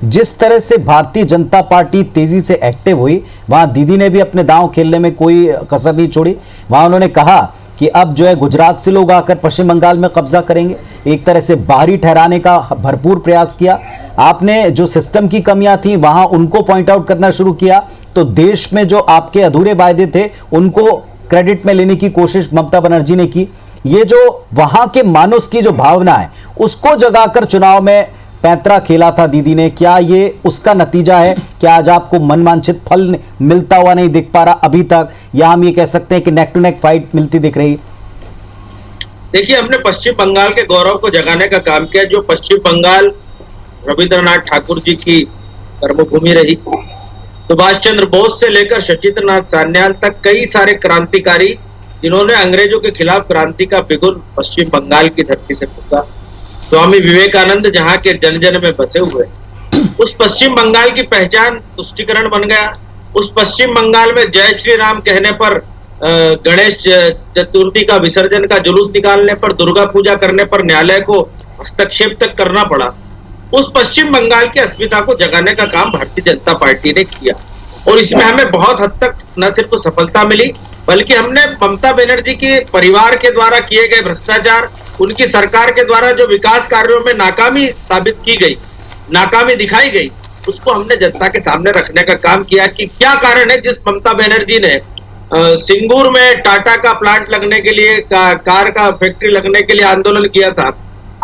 जिस तरह से भारतीय जनता पार्टी तेजी से एक्टिव हुई, वहां दीदी ने भी अपने दांव खेलने में कोई कसर नहीं छोड़ी। वहां उन्होंने कहा कि अब जो है गुजरात से लोग आकर पश्चिम बंगाल में कब्जा करेंगे, एक तरह से बाहरी ठहराने का भरपूर प्रयास किया। आपने जो सिस्टम की कमियां थी वहां उनको पॉइंट आउट करना शुरू किया, तो देश में जो आपके अधूरे वायदे थे उनको क्रेडिट में लेने की कोशिश ममता बनर्जी ने की। ये जो वहां के मानुस की जो भावना है उसको जगाकर चुनाव में पैंतरा खेला था दीदी ने, क्या ये उसका नतीजा है? क्या आज आपको मनवांछित फल मिलता हुआ नहीं दिख पा रहा अभी तक, या हम ये कह सकते हैं कि नेक टू नेक फाइट मिलती दिख रही? देखिए, हमने पश्चिम बंगाल के गौरव को जगाने का काम किया। जो पश्चिम बंगाल रविंद्रनाथ ठाकुर जी की कर्मभूमि रही, सुभाष चंद्र बोस से लेकर शचीन्द्रनाथ सान्याल तक कई सारे क्रांतिकारी जिन्होंने अंग्रेजों के खिलाफ क्रांति का बिगुल पश्चिम बंगाल की धरती से फूंका। स्वामी विवेकानंद जहाँ के जन जन में बसे हुए, उस पश्चिम बंगाल की पहचान तुष्टिकरण बन गया। उस पश्चिम बंगाल में जय श्री राम कहने पर, गणेश चतुर्थी का विसर्जन का जुलूस निकालने पर, दुर्गा पूजा करने पर न्यायालय को हस्तक्षेप तक करना पड़ा। उस पश्चिम बंगाल की अस्मिता को जगाने का काम भारतीय जनता पार्टी ने किया, और इसमें हमें बहुत हद तक न सिर्फ सफलता मिली, बल्कि हमने ममता बनर्जी के परिवार के द्वारा किए गए भ्रष्टाचार, उनकी सरकार के द्वारा जो विकास कार्यों में नाकामी साबित की गई, नाकामी दिखाई गई, उसको हमने जनता के सामने रखने का काम किया कि क्या कारण है जिस ममता बनर्जी ने सिंगूर में टाटा का प्लांट लगने के लिए, कार का फैक्ट्री लगने के लिए आंदोलन किया था,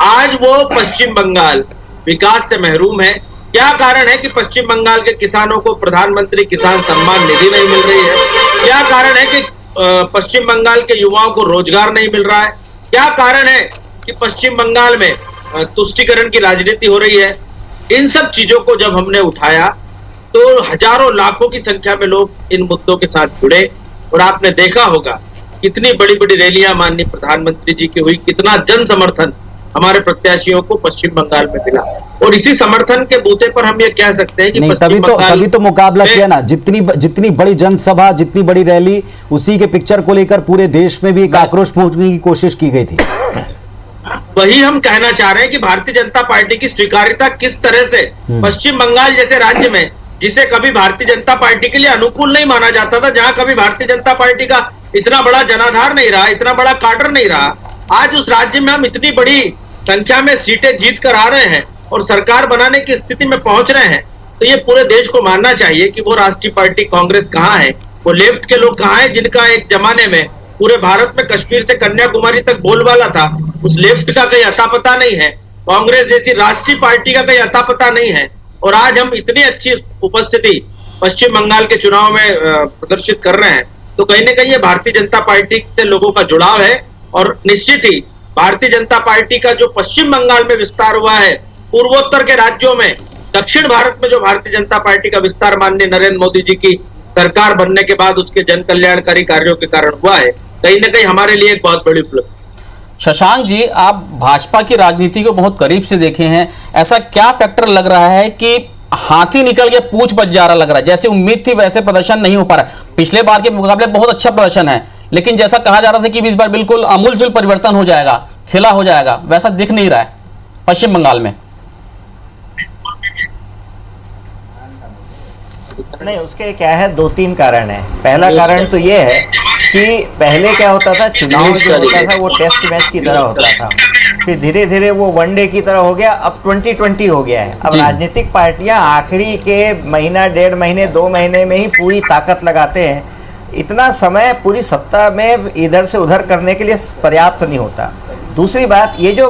आज वो पश्चिम बंगाल विकास से महरूम है। क्या कारण है कि पश्चिम बंगाल के किसानों को प्रधानमंत्री किसान सम्मान निधि नहीं मिल रही है? क्या कारण है कि पश्चिम बंगाल के युवाओं को रोजगार नहीं मिल रहा है? क्या कारण है कि पश्चिम बंगाल में तुष्टीकरण की राजनीति हो रही है? इन सब चीजों को जब हमने उठाया तो हजारों लाखों की संख्या में लोग इन मुद्दों के साथ जुड़े, और आपने देखा होगा कितनी बड़ी बड़ी रैलियां माननीय प्रधानमंत्री जी की हुई, कितना जन समर्थन हमारे प्रत्याशियों को पश्चिम बंगाल में मिला। और इसी समर्थन के बूते पर हम ये कह सकते हैं कि तभी तो मुकाबला किया ना, जितनी बड़ी जनसभा, जितनी बड़ी रैली, उसी के पिक्चर को लेकर पूरे देश में भी एक आक्रोश पहुंचने की कोशिश की गई थी। वही हम कहना चाह रहे हैं कि भारतीय जनता पार्टी की स्वीकार्यता किस तरह से पश्चिम बंगाल जैसे राज्य में, जिसे कभी भारतीय जनता पार्टी के लिए अनुकूल नहीं माना जाता था, जहां कभी भारतीय जनता पार्टी का इतना बड़ा जनाधार नहीं रहा, इतना बड़ा काडर नहीं रहा, आज उस राज्य में हम इतनी बड़ी संख्या में सीटें जीत कर आ रहे हैं और सरकार बनाने की स्थिति में पहुंच रहे हैं। तो ये पूरे देश को मानना चाहिए कि वो राष्ट्रीय पार्टी कांग्रेस कहाँ है, वो लेफ्ट के लोग कहाँ हैं, जिनका एक जमाने में पूरे भारत में कश्मीर से कन्याकुमारी तक बोलबाला था। उस लेफ्ट का कहीं अता पता नहीं है, कांग्रेस जैसी राष्ट्रीय पार्टी का कहीं अता पता नहीं है, और आज हम इतनी अच्छी उपस्थिति पश्चिम बंगाल के चुनाव में प्रदर्शित कर रहे हैं। तो कहीं ना कहीं ये भारतीय जनता पार्टी से लोगों का जुड़ाव है, और निश्चित ही भारतीय जनता पार्टी का जो पश्चिम बंगाल में विस्तार हुआ है, पूर्वोत्तर के राज्यों में, दक्षिण भारत में जो भारतीय जनता पार्टी का विस्तार माननीय नरेंद्र मोदी जी की सरकार बनने के बाद उसके जन कल्याणकारी कार्यों के कारण हुआ है, कहीं ना कहीं हमारे लिए एक बहुत बड़ी उपलब्धि। शशांक जी, आप भाजपा की राजनीति को बहुत करीब से देखे हैं, ऐसा क्या फैक्टर लग रहा है कि हाथी निकल के पूंछ बच जा रहा लग रहा है? जैसे उम्मीद थी वैसे प्रदर्शन नहीं हो पा रहा। पिछले बार के मुकाबले बहुत अच्छा प्रदर्शन है, लेकिन जैसा कहा जा रहा था कि इस बार बिल्कुल आमूलचूल परिवर्तन हो जाएगा, खिला हो जाएगा, वैसा दिख नहीं रहा है पश्चिम बंगाल में। नहीं, उसके क्या है, दो तीन कारण है। पहला कारण तो ये है कि पहले क्या होता था, चुनाव जो होता था वो टेस्ट मैच की तरह होता था, फिर धीरे धीरे वो वनडे की तरह हो गया, अब 2020 हो गया है। अब राजनीतिक पार्टियां आखिरी के महीना, 1.5 महीने, 2 महीने में ही पूरी ताकत लगाते हैं। इतना समय पूरी सत्ता में इधर से उधर करने के लिए पर्याप्त नहीं होता। दूसरी बात, ये जो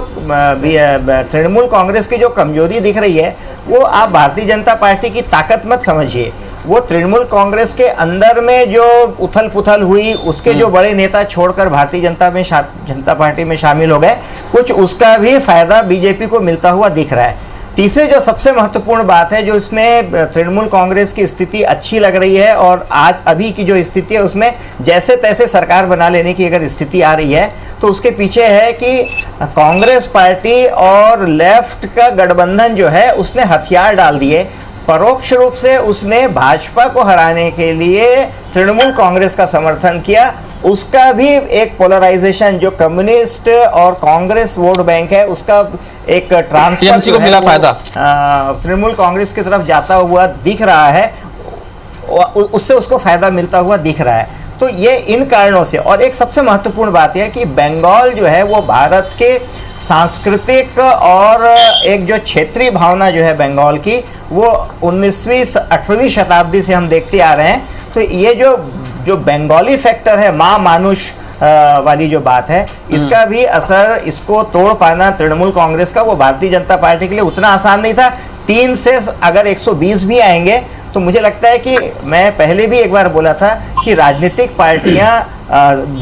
तृणमूल कांग्रेस की जो कमजोरी दिख रही है, वो आप भारतीय जनता पार्टी की ताकत मत समझिए। वो तृणमूल कांग्रेस के अंदर में जो उथल पुथल हुई, उसके जो बड़े नेता छोड़कर भारतीय जनता पार्टी में शामिल हो गए, कुछ उसका भी फायदा बीजेपी को मिलता हुआ दिख रहा है। तीसरी जो सबसे महत्वपूर्ण बात है, जो इसमें तृणमूल कांग्रेस की स्थिति अच्छी लग रही है, और आज अभी की जो स्थिति है उसमें जैसे तैसे सरकार बना लेने की अगर स्थिति आ रही है, तो उसके पीछे है कि कांग्रेस पार्टी और लेफ्ट का गठबंधन जो है उसने हथियार डाल दिए। परोक्ष रूप से उसने भाजपा को हराने के लिए तृणमूल कांग्रेस का समर्थन किया। उसका भी एक पोलराइजेशन, जो कम्युनिस्ट और कांग्रेस वोट बैंक है, उसका एक ट्रांसफर को मिला फायदा तृणमूल कांग्रेस की तरफ जाता हुआ दिख रहा है, उससे उसको फायदा मिलता हुआ दिख रहा है। तो ये इन कारणों से, और एक सबसे महत्वपूर्ण बात यह कि बंगाल जो है वो भारत के सांस्कृतिक और एक जो क्षेत्रीय भावना जो है बंगाल की, वो 19वीं 18वीं शताब्दी से हम देखते आ रहे हैं। तो ये जो बंगाली फैक्टर है, माँ मानुष वाली जो बात है, इसका भी असर, इसको तोड़ पाना तृणमूल कांग्रेस का, वो भारतीय जनता पार्टी के लिए उतना आसान नहीं था। 3 से अगर 120 भी आएंगे तो मुझे लगता है कि, मैं पहले भी एक बार बोला था कि राजनीतिक पार्टियां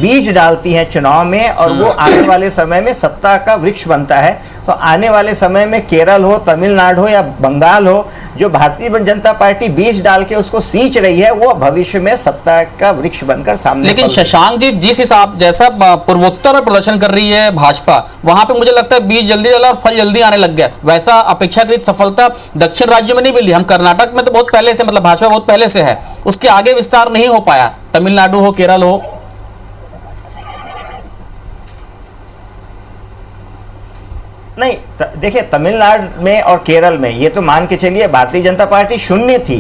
बीज डालती हैं चुनाव में, और वो आने वाले समय में सत्ता का वृक्ष बनता है। तो आने वाले समय में केरल हो, तमिलनाडु हो या बंगाल हो, जो भारतीय जनता पार्टी बीज डाल के उसको सींच रही है, वो भविष्य में सत्ता का वृक्ष बनकर सामने। लेकिन शशांक जी, जिस हिसाब जैसा पूर्वोत्तर में प्रदर्शन कर रही है भाजपा, वहां पे मुझे लगता है बीज जल्दी डाला और फल जल्दी आने लग गया। वैसा अपेक्षाकृत सफलता दक्षिण राज्य में नहीं मिली। हम कर्नाटक में तो बहुत पहले से, मतलब भाजपा बहुत पहले से है, उसके आगे विस्तार नहीं हो पाया, तमिलनाडु हो, केरल हो। नहीं, देखिए, तमिलनाडु में और केरल में ये तो मान के चलिए भारतीय जनता पार्टी शून्य थी।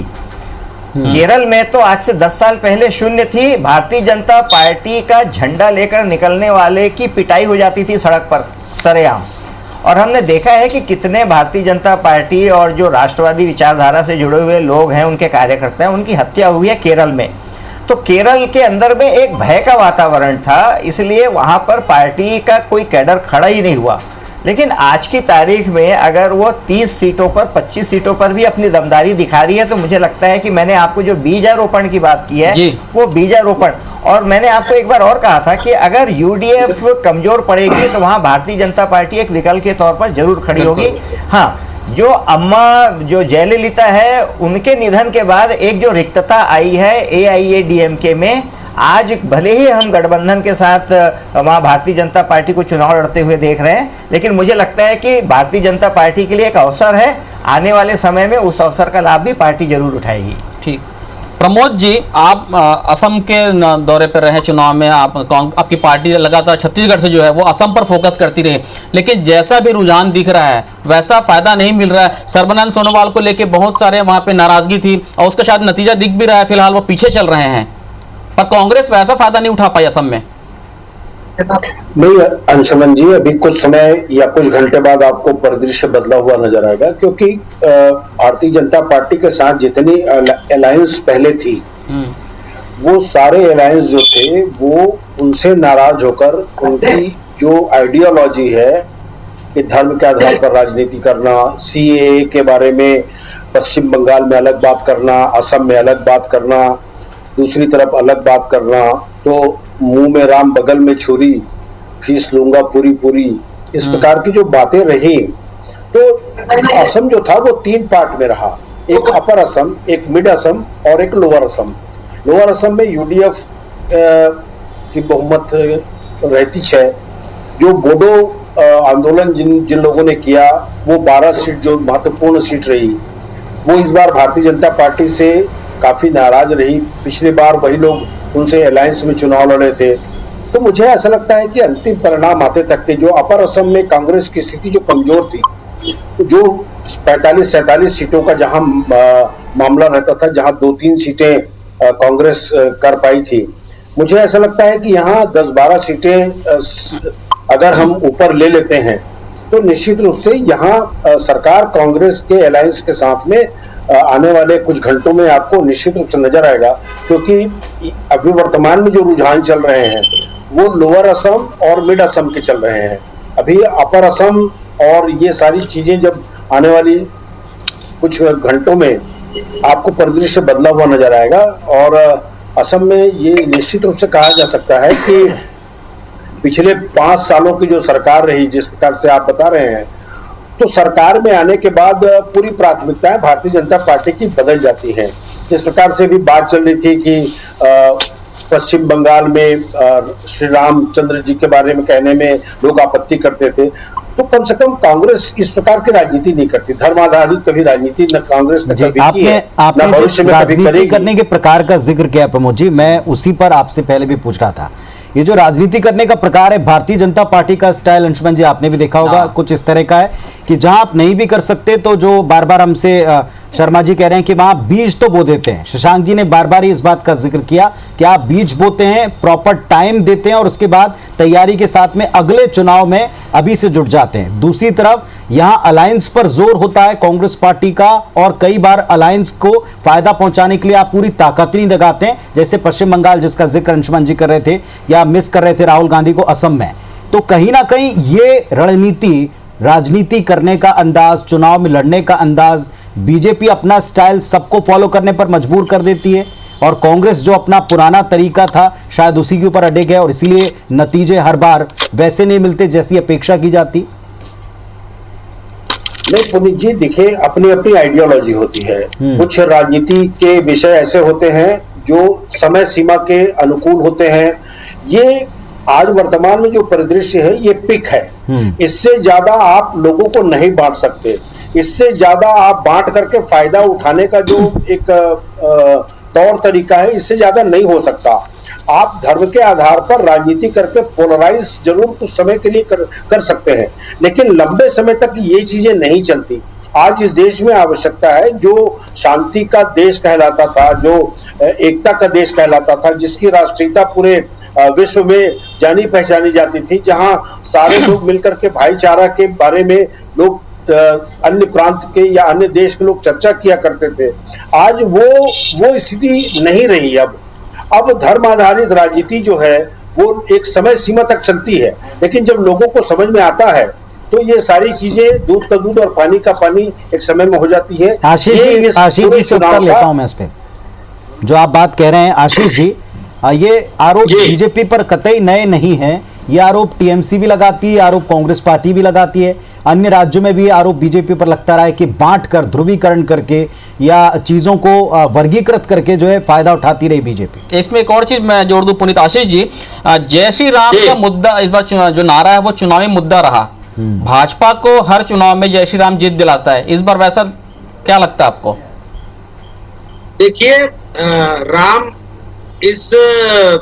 केरल में तो आज से 10 साल पहले शून्य थी। भारतीय जनता पार्टी का झंडा लेकर निकलने वाले की पिटाई हो जाती थी सड़क पर सरेआम। और हमने देखा है कि कितने भारतीय जनता पार्टी और जो राष्ट्रवादी विचारधारा से जुड़े हुए लोग हैं, उनके कार्यकर्ता हैं, उनकी हत्या हुई है केरल में। तो केरल के अंदर में एक भय का वातावरण था, इसलिए वहाँ पर पार्टी का कोई कैडर खड़ा ही नहीं हुआ। लेकिन आज की तारीख में अगर वो 30 सीटों पर, 25 सीटों पर भी अपनी दमदारी दिखा रही है, तो मुझे लगता है कि मैंने आपको जो बीजारोपण की बात की है, वो बीजारोपण, और मैंने आपको एक बार और कहा था कि अगर यूडीएफ कमजोर पड़ेगी तो वहाँ भारतीय जनता पार्टी एक विकल्प के तौर पर जरूर खड़ी होगी। हाँ, जो अम्मा, जो जयललिता है, उनके निधन के बाद एक जो रिक्तता आई है AIADMK में, आज भले ही हम गठबंधन के साथ वहाँ भारतीय जनता पार्टी को चुनाव लड़ते हुए देख रहे हैं, लेकिन मुझे लगता है कि भारतीय जनता पार्टी के लिए एक अवसर है। आने वाले समय में उस अवसर का लाभ भी पार्टी जरूर उठाएगी। ठीक, प्रमोद जी, आप असम के दौरे पर रहे चुनाव में, आपकी पार्टी लगातार छत्तीसगढ़ से जो है वो असम पर फोकस करती रही, लेकिन जैसा भी रुझान दिख रहा है वैसा फायदा नहीं मिल रहा है। सर्बानंद सोनोवाल को लेके बहुत सारे वहाँ पे नाराजगी थी, और उसका शायद नतीजा दिख भी रहा है, फिलहाल वो पीछे चल रहे हैं, पर कांग्रेस वैसा फायदा नहीं उठा पाई असम में। नहीं अंशुमन जी, अभी कुछ समय या कुछ घंटे बाद आपको परिदृश्य बदला हुआ नजर आएगा, क्योंकि भारतीय जनता पार्टी के साथ जितनी अलायंस पहले थी, वो सारे अलायंस जो थे वो उनसे नाराज होकर उनकी जो आइडियोलॉजी है कि धर्म के आधार पर राजनीति करना, CAA के बारे में पश्चिम बंगाल में अलग बात करना, असम में अलग बात करना, दूसरी तरफ अलग बात करना, तो मुंह में राम बगल में छुरी, फीस लूंगा पूरी पूरी, इस प्रकार की जो बातें रही। तो असम जो था वो 3 पार्ट में रहा, एक अपर असम, एक मिड असम और एक लोअर असम। लोअर असम में UDF की बहुमत रहती है। जो बोडो आंदोलन जिन लोगों ने किया, वो 12 सीट जो महत्वपूर्ण सीट रही, वो इस बार भारतीय जनता पार्टी से काफी नाराज रही। पिछली बार वही लोग उनसे अलायंस में चुनाव लड़े थे। तो मुझे ऐसा लगता है कि अंतिम परिणाम आते तक के जो अपर असम में कांग्रेस की स्थिति जो कमजोर थी, जो 45-47 सीटों का जहां मामला रहता था, जहां 2-3 सीटें कांग्रेस कर पाई थी, मुझे ऐसा लगता है कि यहाँ 10-12 सीटें अगर हम ऊपर ले लेते हैं तो निश्चित रूप से यहाँ सरकार कांग्रेस के अलायंस के साथ में आने वाले कुछ घंटों में आपको निश्चित रूप से नजर आएगा। क्योंकि अभी वर्तमान में जो रुझान चल रहे हैं वो लोअर असम और मिड असम के चल रहे हैं। अभी अपर असम और ये सारी चीजें जब आने वाली कुछ घंटों में आपको परिदृश्य बदला हुआ नजर आएगा। और असम में ये निश्चित रूप से कहा जा सकता है कि पिछले 5 सालों की जो सरकार रही, जिस प्रकार से आप बता रहे हैं, तो सरकार में आने के बाद पूरी प्राथमिकताएं भारतीय जनता पार्टी की बदल जाती हैं। जिस प्रकार से भी बात चल रही थी कि पश्चिम बंगाल में श्री रामचंद्र जी के बारे में कहने में लोग आपत्ति करते थे, तो कम से कम कांग्रेस इस प्रकार की राजनीति नहीं करती, धर्म आधारित कभी राजनीति न कांग्रेस ने कभी की है, आपने न भविष्य में कभी राजनीति करेगी। करने के प्रकार का जिक्र किया प्रमोद जी, मैं उसी पर आपसे पहले भी पूछ रहा था। ये जो राजनीति करने का प्रकार है, भारतीय जनता पार्टी का स्टाइल, अंशुमन जी आपने भी देखा होगा, कुछ इस तरह का है कि जहां आप नहीं भी कर सकते तो जो बार बार हमसे शर्मा जी कह रहे हैं कि वहां बीज तो बो देते हैं। शशांक जी ने बार बार इस बात का जिक्र किया कि आप बीज बोते हैं, प्रॉपर टाइम देते हैं और उसके बाद तैयारी के साथ में अगले चुनाव में अभी से जुट जाते हैं। दूसरी तरफ यहां अलायंस पर जोर होता है कांग्रेस पार्टी का और कई बार अलायंस को फायदा पहुंचाने के लिए आप पूरी ताकत नहीं लगाते हैं, जैसे पश्चिम बंगाल जिसका जिक्र अंशुमन जी कर रहे थे या मिस कर रहे थे राहुल गांधी को असम में। तो कहीं ना कहीं ये रणनीति, राजनीति करने का अंदाज, चुनाव में लड़ने का अंदाज, बीजेपी अपना स्टाइल सबको फॉलो करने पर मजबूर कर देती है और कांग्रेस जो अपना पुराना तरीका था शायद उसी के ऊपर अड़े गए और इसीलिए नतीजे हर बार वैसे नहीं मिलते जैसी अपेक्षा की जाती। नहीं पुनीत जी, देखिए अपनी अपनी आइडियोलॉजी होती है। कुछ राजनीति के विषय ऐसे होते हैं जो समय सीमा के अनुकूल होते हैं। ये आज वर्तमान में जो परिदृश्य है ये पिक है, इससे ज्यादा आप लोगों को नहीं बांट सकते, इससे ज्यादा आप बांट करके फायदा उठाने का जो एक तौर तरीका है इससे ज्यादा नहीं हो सकता। आप धर्म के आधार पर राजनीति करके पोलराइज जरूर कुछ समय के लिए कर सकते हैं, लेकिन लंबे समय तक ये चीजें नहीं चलती। आज इस देश में आवश्यकता है, जो शांति का देश कहलाता था, जो एकता का देश कहलाता था, जिसकी राष्ट्रीयता पूरे विश्व में जानी पहचानी जाती थी, जहां सारे लोग मिलकर के भाईचारा के बारे में लोग अन्य प्रांत के या अन्य देश के लोग चर्चा किया करते थे, आज वो स्थिति नहीं रही। अब धर्म आधारित राजनीति जो है वो एक समय सीमा तक चलती है, लेकिन जब लोगों को समझ में आता है तो ये सारी चीजें दूध का दूध और पानी का पानी एक समय में हो जाती है। आशीष जी से उत्तर लेता हूं मैं इस पे, जो आप बात कह रहे हैं आशीष जी, ये आरोप बीजेपी पर कतई नए नहीं है। ये आरोप टीएमसी भी लगाती है, आरोप कांग्रेस पार्टी भी लगाती है, अन्य राज्यों में भी आरोप बीजेपी पर लगता रहा है कि बांट कर, ध्रुवीकरण करके या चीजों को वर्गीकृत करके जो है फायदा उठाती रही बीजेपी। इसमें एक और चीज मैं जोड़ दूं पुनीत आशीष जी, जय श्री राम का मुद्दा इस बार जो नारा है वो चुनावी मुद्दा रहा। भाजपा को हर चुनाव में जय श्री राम जीत दिलाता है, इस बार वैसा क्या लगता है आपको? देखिए, राम इस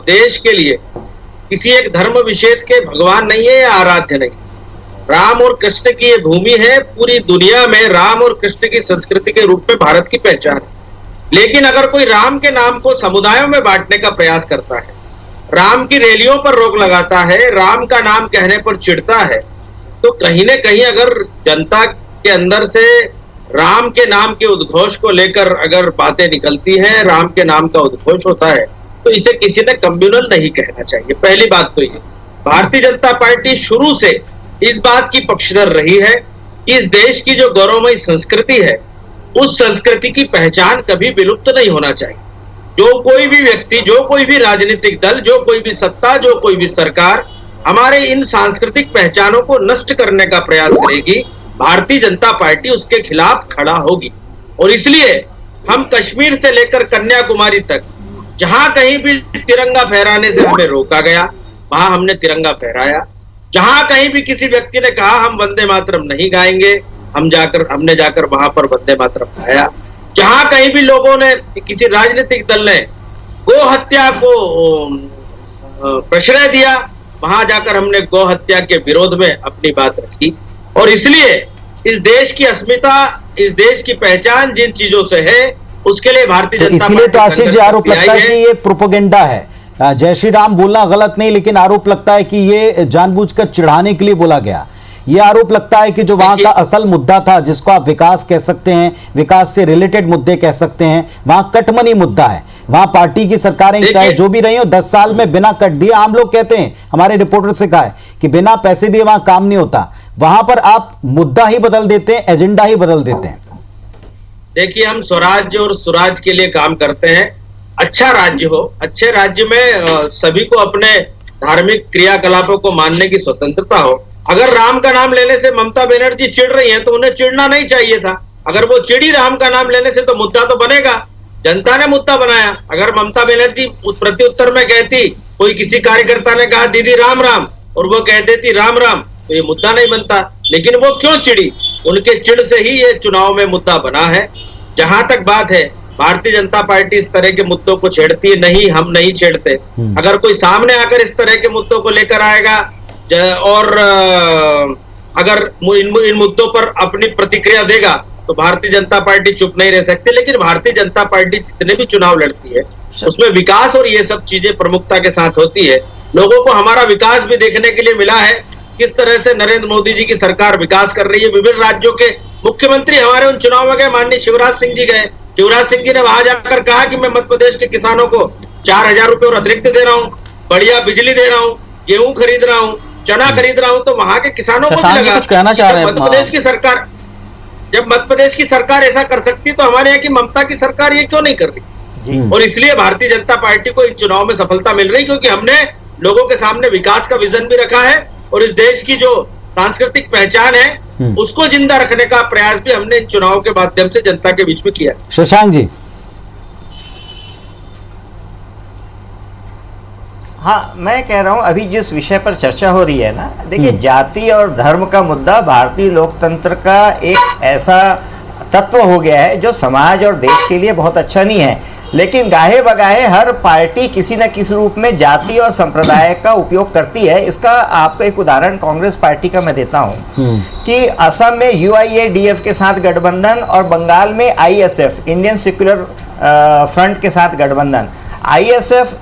देश के लिए किसी एक धर्म विशेष के भगवान नहीं है या आराध्य नहीं। राम और कृष्ण की ये भूमि है, पूरी दुनिया में राम और कृष्ण की संस्कृति के रूप में भारत की पहचान है। लेकिन अगर कोई राम के नाम को समुदायों में बांटने का प्रयास करता है, राम की रैलियों पर रोक लगाता है, राम का नाम कहने पर चिढ़ता है, तो कहीं न कहीं अगर जनता के अंदर से राम के नाम के उद्घोष को लेकर अगर बातें निकलती हैं, राम के नाम का उद्घोष होता है, तो इसे किसी ने कम्युनल नहीं कहना चाहिए। पहली बात तो ये, भारतीय जनता पार्टी शुरू से इस बात की पक्षधर रही है कि इस देश की जो गौरवमयी संस्कृति है, उस संस्कृति की पहचान कभी विलुप्त नहीं होना चाहिए। जो कोई भी व्यक्ति, जो कोई भी राजनीतिक दल, जो कोई भी सत्ता, जो कोई भी सरकार हमारे इन सांस्कृतिक पहचानों को नष्ट करने का प्रयास करेगी, भारतीय जनता पार्टी उसके खिलाफ खड़ा होगी। और इसलिए हम कश्मीर से लेकर कन्याकुमारी तक जहां कहीं भी तिरंगा फहराने से हमें रोका गया, वहां हमने तिरंगा फहराया। जहां कहीं भी किसी व्यक्ति ने कहा हम वंदे मातरम नहीं गाएंगे, हमने जाकर वहां पर वंदे मातरम गाया। जहां कहीं भी लोगों ने, किसी राजनीतिक दल ने गो हत्या को प्रश्रय दिया, वहां जाकर हमने गो हत्या के विरोध में अपनी बात रखी। और इसलिए इस देश की अस्मिता, इस देश की पहचान जिन चीजों से है, उसके लिए भारतीय जनता इसलिए तो आशीष जी आरोप लगता है कि ये प्रोपेगेंडा है। जय श्री राम बोलना गलत नहीं, लेकिन आरोप लगता है कि ये जानबूझकर चिढ़ाने के लिए बोला गया। ये आरोप लगता है कि जो वहां का असल मुद्दा था, जिसको आप विकास कह सकते हैं, विकास से रिलेटेड मुद्दे कह सकते हैं, वहां कटमनी मुद्दा है। वहां पार्टी की सरकारें चाहे जो भी रही हो, 10 साल में बिना कट दिए, आम लोग कहते हैं, हमारे रिपोर्टर से कहा है कि बिना पैसे दिए वहां काम नहीं होता। वहां पर आप मुद्दा ही बदल देते हैं, एजेंडा ही बदल देते हैं। देखिए, हम स्वराज्य और सुराज के लिए काम करते हैं। अच्छा राज्य हो, अच्छे राज्य में सभी को अपने धार्मिक क्रियाकलापों को मानने की स्वतंत्रता हो। अगर राम का नाम लेने से ममता बनर्जी चिढ़ रही हैं, तो उन्हें चिढ़ना नहीं चाहिए था। अगर वो चिढ़ी राम का नाम लेने से, तो मुद्दा तो बनेगा। जनता ने मुद्दा बनाया। अगर ममता बनर्जी प्रत्युत्तर में कहती, कोई किसी कार्यकर्ता ने कहा दीदी राम राम, और वो कह देती राम राम, तो ये मुद्दा नहीं बनता। लेकिन वो क्यों चिड़ी, उनके चिड़ से ही ये चुनाव में मुद्दा बना है। जहां तक बात है, भारतीय जनता पार्टी इस तरह के मुद्दों को छेड़ती है नहीं, हम नहीं छेड़ते। अगर कोई सामने आकर इस तरह के मुद्दों को लेकर आएगा और अगर इन मुद्दों पर अपनी प्रतिक्रिया देगा तो भारतीय जनता पार्टी चुप नहीं रह सकती। लेकिन भारतीय जनता पार्टी जितने भी चुनाव लड़ती है उसमें विकास और ये सब चीजें प्रमुखता के साथ होती है। लोगों को हमारा विकास भी देखने के लिए मिला है, किस तरह से नरेंद्र मोदी जी की सरकार विकास कर रही है। विभिन्न राज्यों के मुख्यमंत्री हमारे उन चुनाव में गए, माननीय शिवराज सिंह जी गए। शिवराज सिंह जी ने वहां जाकर कहा कि मैं मध्य प्रदेश के किसानों को 4,000 रुपए और अतिरिक्त दे रहा हूँ, बढ़िया बिजली दे रहा हूँ, गेहूं खरीद रहा हूँ, चना खरीद रहा हूँ। तो वहां के किसानों को भी कुछ कहना चाह रहे हैं मध्य प्रदेश की सरकार, जब मध्य प्रदेश की सरकार ऐसा कर सकती तो हमारे यहाँ की ममता की सरकार ये क्यों नहीं कर रही। और इसलिए भारतीय जनता पार्टी को इस चुनाव में सफलता मिल रही, क्योंकि हमने लोगों के सामने विकास का विजन भी रखा है और इस देश की जो सांस्कृतिक पहचान है उसको जिंदा रखने का प्रयास भी हमने इन चुनाव के माध्यम से जनता के बीच में किया। शशांक जी। हाँ, मैं कह रहा हूँ अभी जिस विषय पर चर्चा हो रही है ना, देखिए जाति और धर्म का मुद्दा भारतीय लोकतंत्र का एक ऐसा तत्व हो गया है जो समाज और देश के लिए बहुत अच्छा नहीं है। लेकिन गाहे बगाहे हर पार्टी किसी न किसी रूप में जाति और संप्रदाय का उपयोग करती है। इसका आपको एक उदाहरण कांग्रेस पार्टी का मैं देता हूं कि असम में UIADF के साथ गठबंधन और बंगाल में ISF इंडियन सेक्युलर फ्रंट के साथ गठबंधन। ISF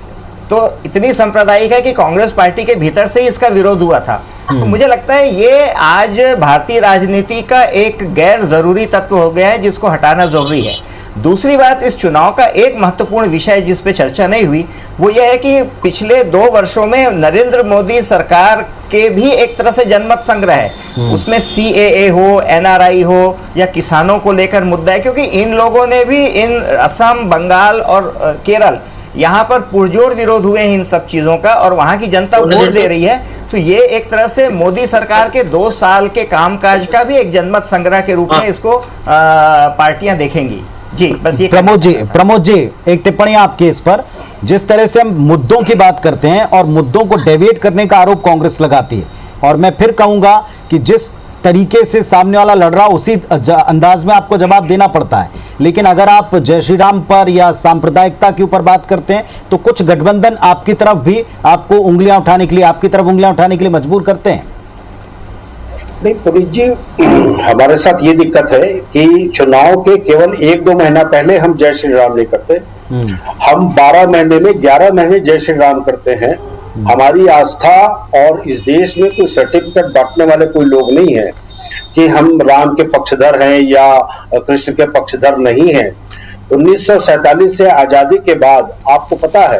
तो इतनी सांप्रदायिक है कि कांग्रेस पार्टी के भीतर से ही इसका विरोध हुआ था। तो मुझे लगता है ये आज भारतीय राजनीति का एक गैर जरूरी तत्व हो गया है जिसको हटाना जरूरी है। दूसरी बात, इस चुनाव का एक महत्वपूर्ण विषय जिस पे चर्चा नहीं हुई वो यह है कि पिछले 2 वर्षों में नरेंद्र मोदी सरकार के भी एक तरह से जनमत संग्रह है। उसमें CAA हो, NRI हो या किसानों को लेकर मुद्दा है, क्योंकि इन लोगों ने भी इन असम, बंगाल और केरल यहाँ पर पुरजोर विरोध हुए हैं इन सब चीज़ों का और वहाँ की जनता वोट दे रही है। तो ये एक तरह से मोदी सरकार के 2 साल के कामकाज का भी एक जनमत संग्रह के रूप में इसको पार्टियां देखेंगी। जी, बस ये। प्रमोद जी एक टिप्पणी आपकी इस पर। जिस तरह से हम मुद्दों की बात करते हैं और मुद्दों को डेविएट करने का आरोप कांग्रेस लगाती है, और मैं फिर कहूंगा कि जिस तरीके से सामने वाला लड़ रहा उसी अंदाज में आपको जवाब देना पड़ता है। लेकिन अगर आप जय श्री राम पर या सांप्रदायिकता के ऊपर बात करते हैं तो कुछ गठबंधन आपकी तरफ भी आपको उंगलियां उठाने के लिए, आपकी तरफ उंगलियां उठाने के लिए मजबूर करते हैं। नहीं पुनीत जी, हमारे साथ ये दिक्कत है कि चुनाव के केवल 1-2 महीना पहले हम जय श्री राम नहीं करते, हम 12 महीने में 11 महीने जय श्री राम करते हैं। हमारी आस्था और इस देश में कोई सर्टिफिकेट बांटने वाले कोई लोग नहीं है कि हम राम के पक्षधर हैं या कृष्ण के पक्षधर नहीं हैं। 1947 से आजादी के बाद आपको पता है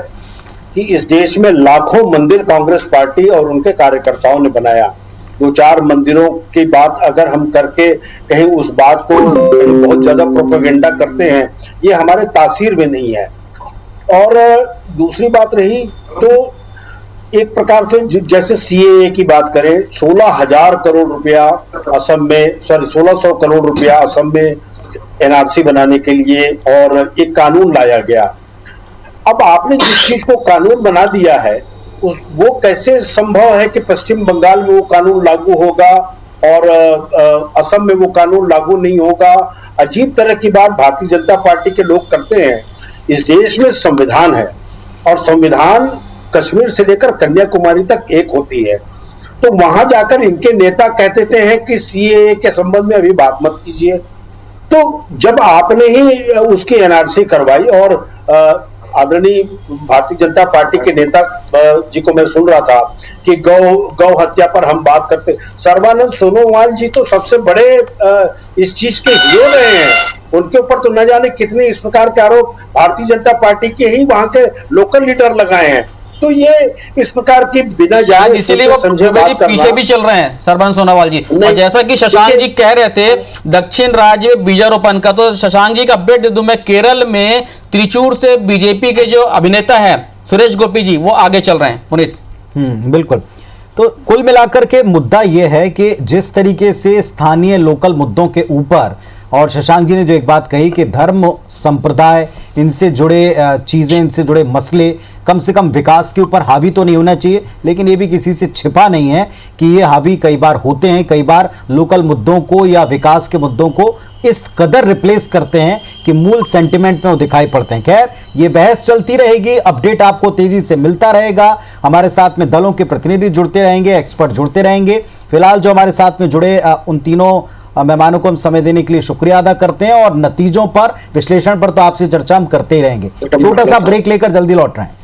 कि इस देश में लाखों मंदिर कांग्रेस पार्टी और उनके कार्यकर्ताओं ने बनाया। 2-4 मंदिरों की बात अगर हम करके कहीं उस बात को कहीं बहुत ज्यादा प्रोपेगेंडा करते हैं, ये हमारे तासीर में नहीं है। और दूसरी बात रही तो एक प्रकार से जैसे CAA की बात करें, 16,000 करोड़ रुपया असम में, 1600 करोड़ रुपया असम में NRC बनाने के लिए और एक कानून लाया गया। अब आपने जिस चीज को कानून बना दिया है वो कैसे संभव है कि पश्चिम बंगाल में वो कानून लागू होगा और असम में वो कानून लागू नहीं होगा। अजीब तरह की बात भारतीय जनता पार्टी के लोग करते हैं। इस देश में संविधान है और संविधान कश्मीर से लेकर कन्याकुमारी तक एक होती है, तो वहां जाकर इनके नेता कहते हैं कि CAA के संबंध में अभी बात मत कीजिए। तो जब आपने ही उसकी NRC करवाई और आदरणीय भारतीय जनता पार्टी के नेता जी को मैं सुन रहा था कि गौ हत्या पर हम बात करते, सर्बानंद सोनोवाल जी तो सबसे बड़े इस चीज के हीरो रहे हैं। उनके ऊपर तो न जाने कितने इस प्रकार के आरोप भारतीय जनता पार्टी के ही वहां के लोकल लीडर लगाए हैं। तो ये इस प्रकार की बिना जाने इसीलिए वो पीछे भी चल रहे हैं सरबानंद सोनोवाल जी। और जैसा कि शशांक जी कह रहे थे दक्षिण राज्य बीजारोपण का, तो शशांक जी का अपडेट दे दूं मैं, केरल में त्रिचूर से बीजेपी के जो अभिनेता हैं सुरेश गोपी जी वो आगे चल रहे हैं। पुनीत बिल्कुल। तो कुल मिलाकर के मुद्दा यह है कि जिस तरीके से स्थानीय लोकल मुद्दों के ऊपर, और शशांक जी ने जो एक बात कही कि धर्म, संप्रदाय, इनसे जुड़े चीजें, इनसे जुड़े मसले कम से कम विकास के ऊपर हावी तो नहीं होना चाहिए, लेकिन ये भी किसी से छिपा नहीं है कि ये हावी कई बार होते हैं, कई बार लोकल मुद्दों को या विकास के मुद्दों को इस कदर रिप्लेस करते हैं कि मूल सेंटिमेंट में वो दिखाई पड़ते हैं। खैर, ये बहस चलती रहेगी, अपडेट आपको तेजी से मिलता रहेगा। हमारे साथ में दलों के प्रतिनिधि जुड़ते रहेंगे, एक्सपर्ट जुड़ते रहेंगे। फिलहाल जो हमारे साथ में जुड़े उन तीनों मेहमानों को हम समय देने के लिए शुक्रिया अदा करते हैं और नतीजों पर, विश्लेषण पर तो आपसे चर्चा हम करते ही रहेंगे। छोटा सा ब्रेक लेकर जल्दी लौट रहे हैं।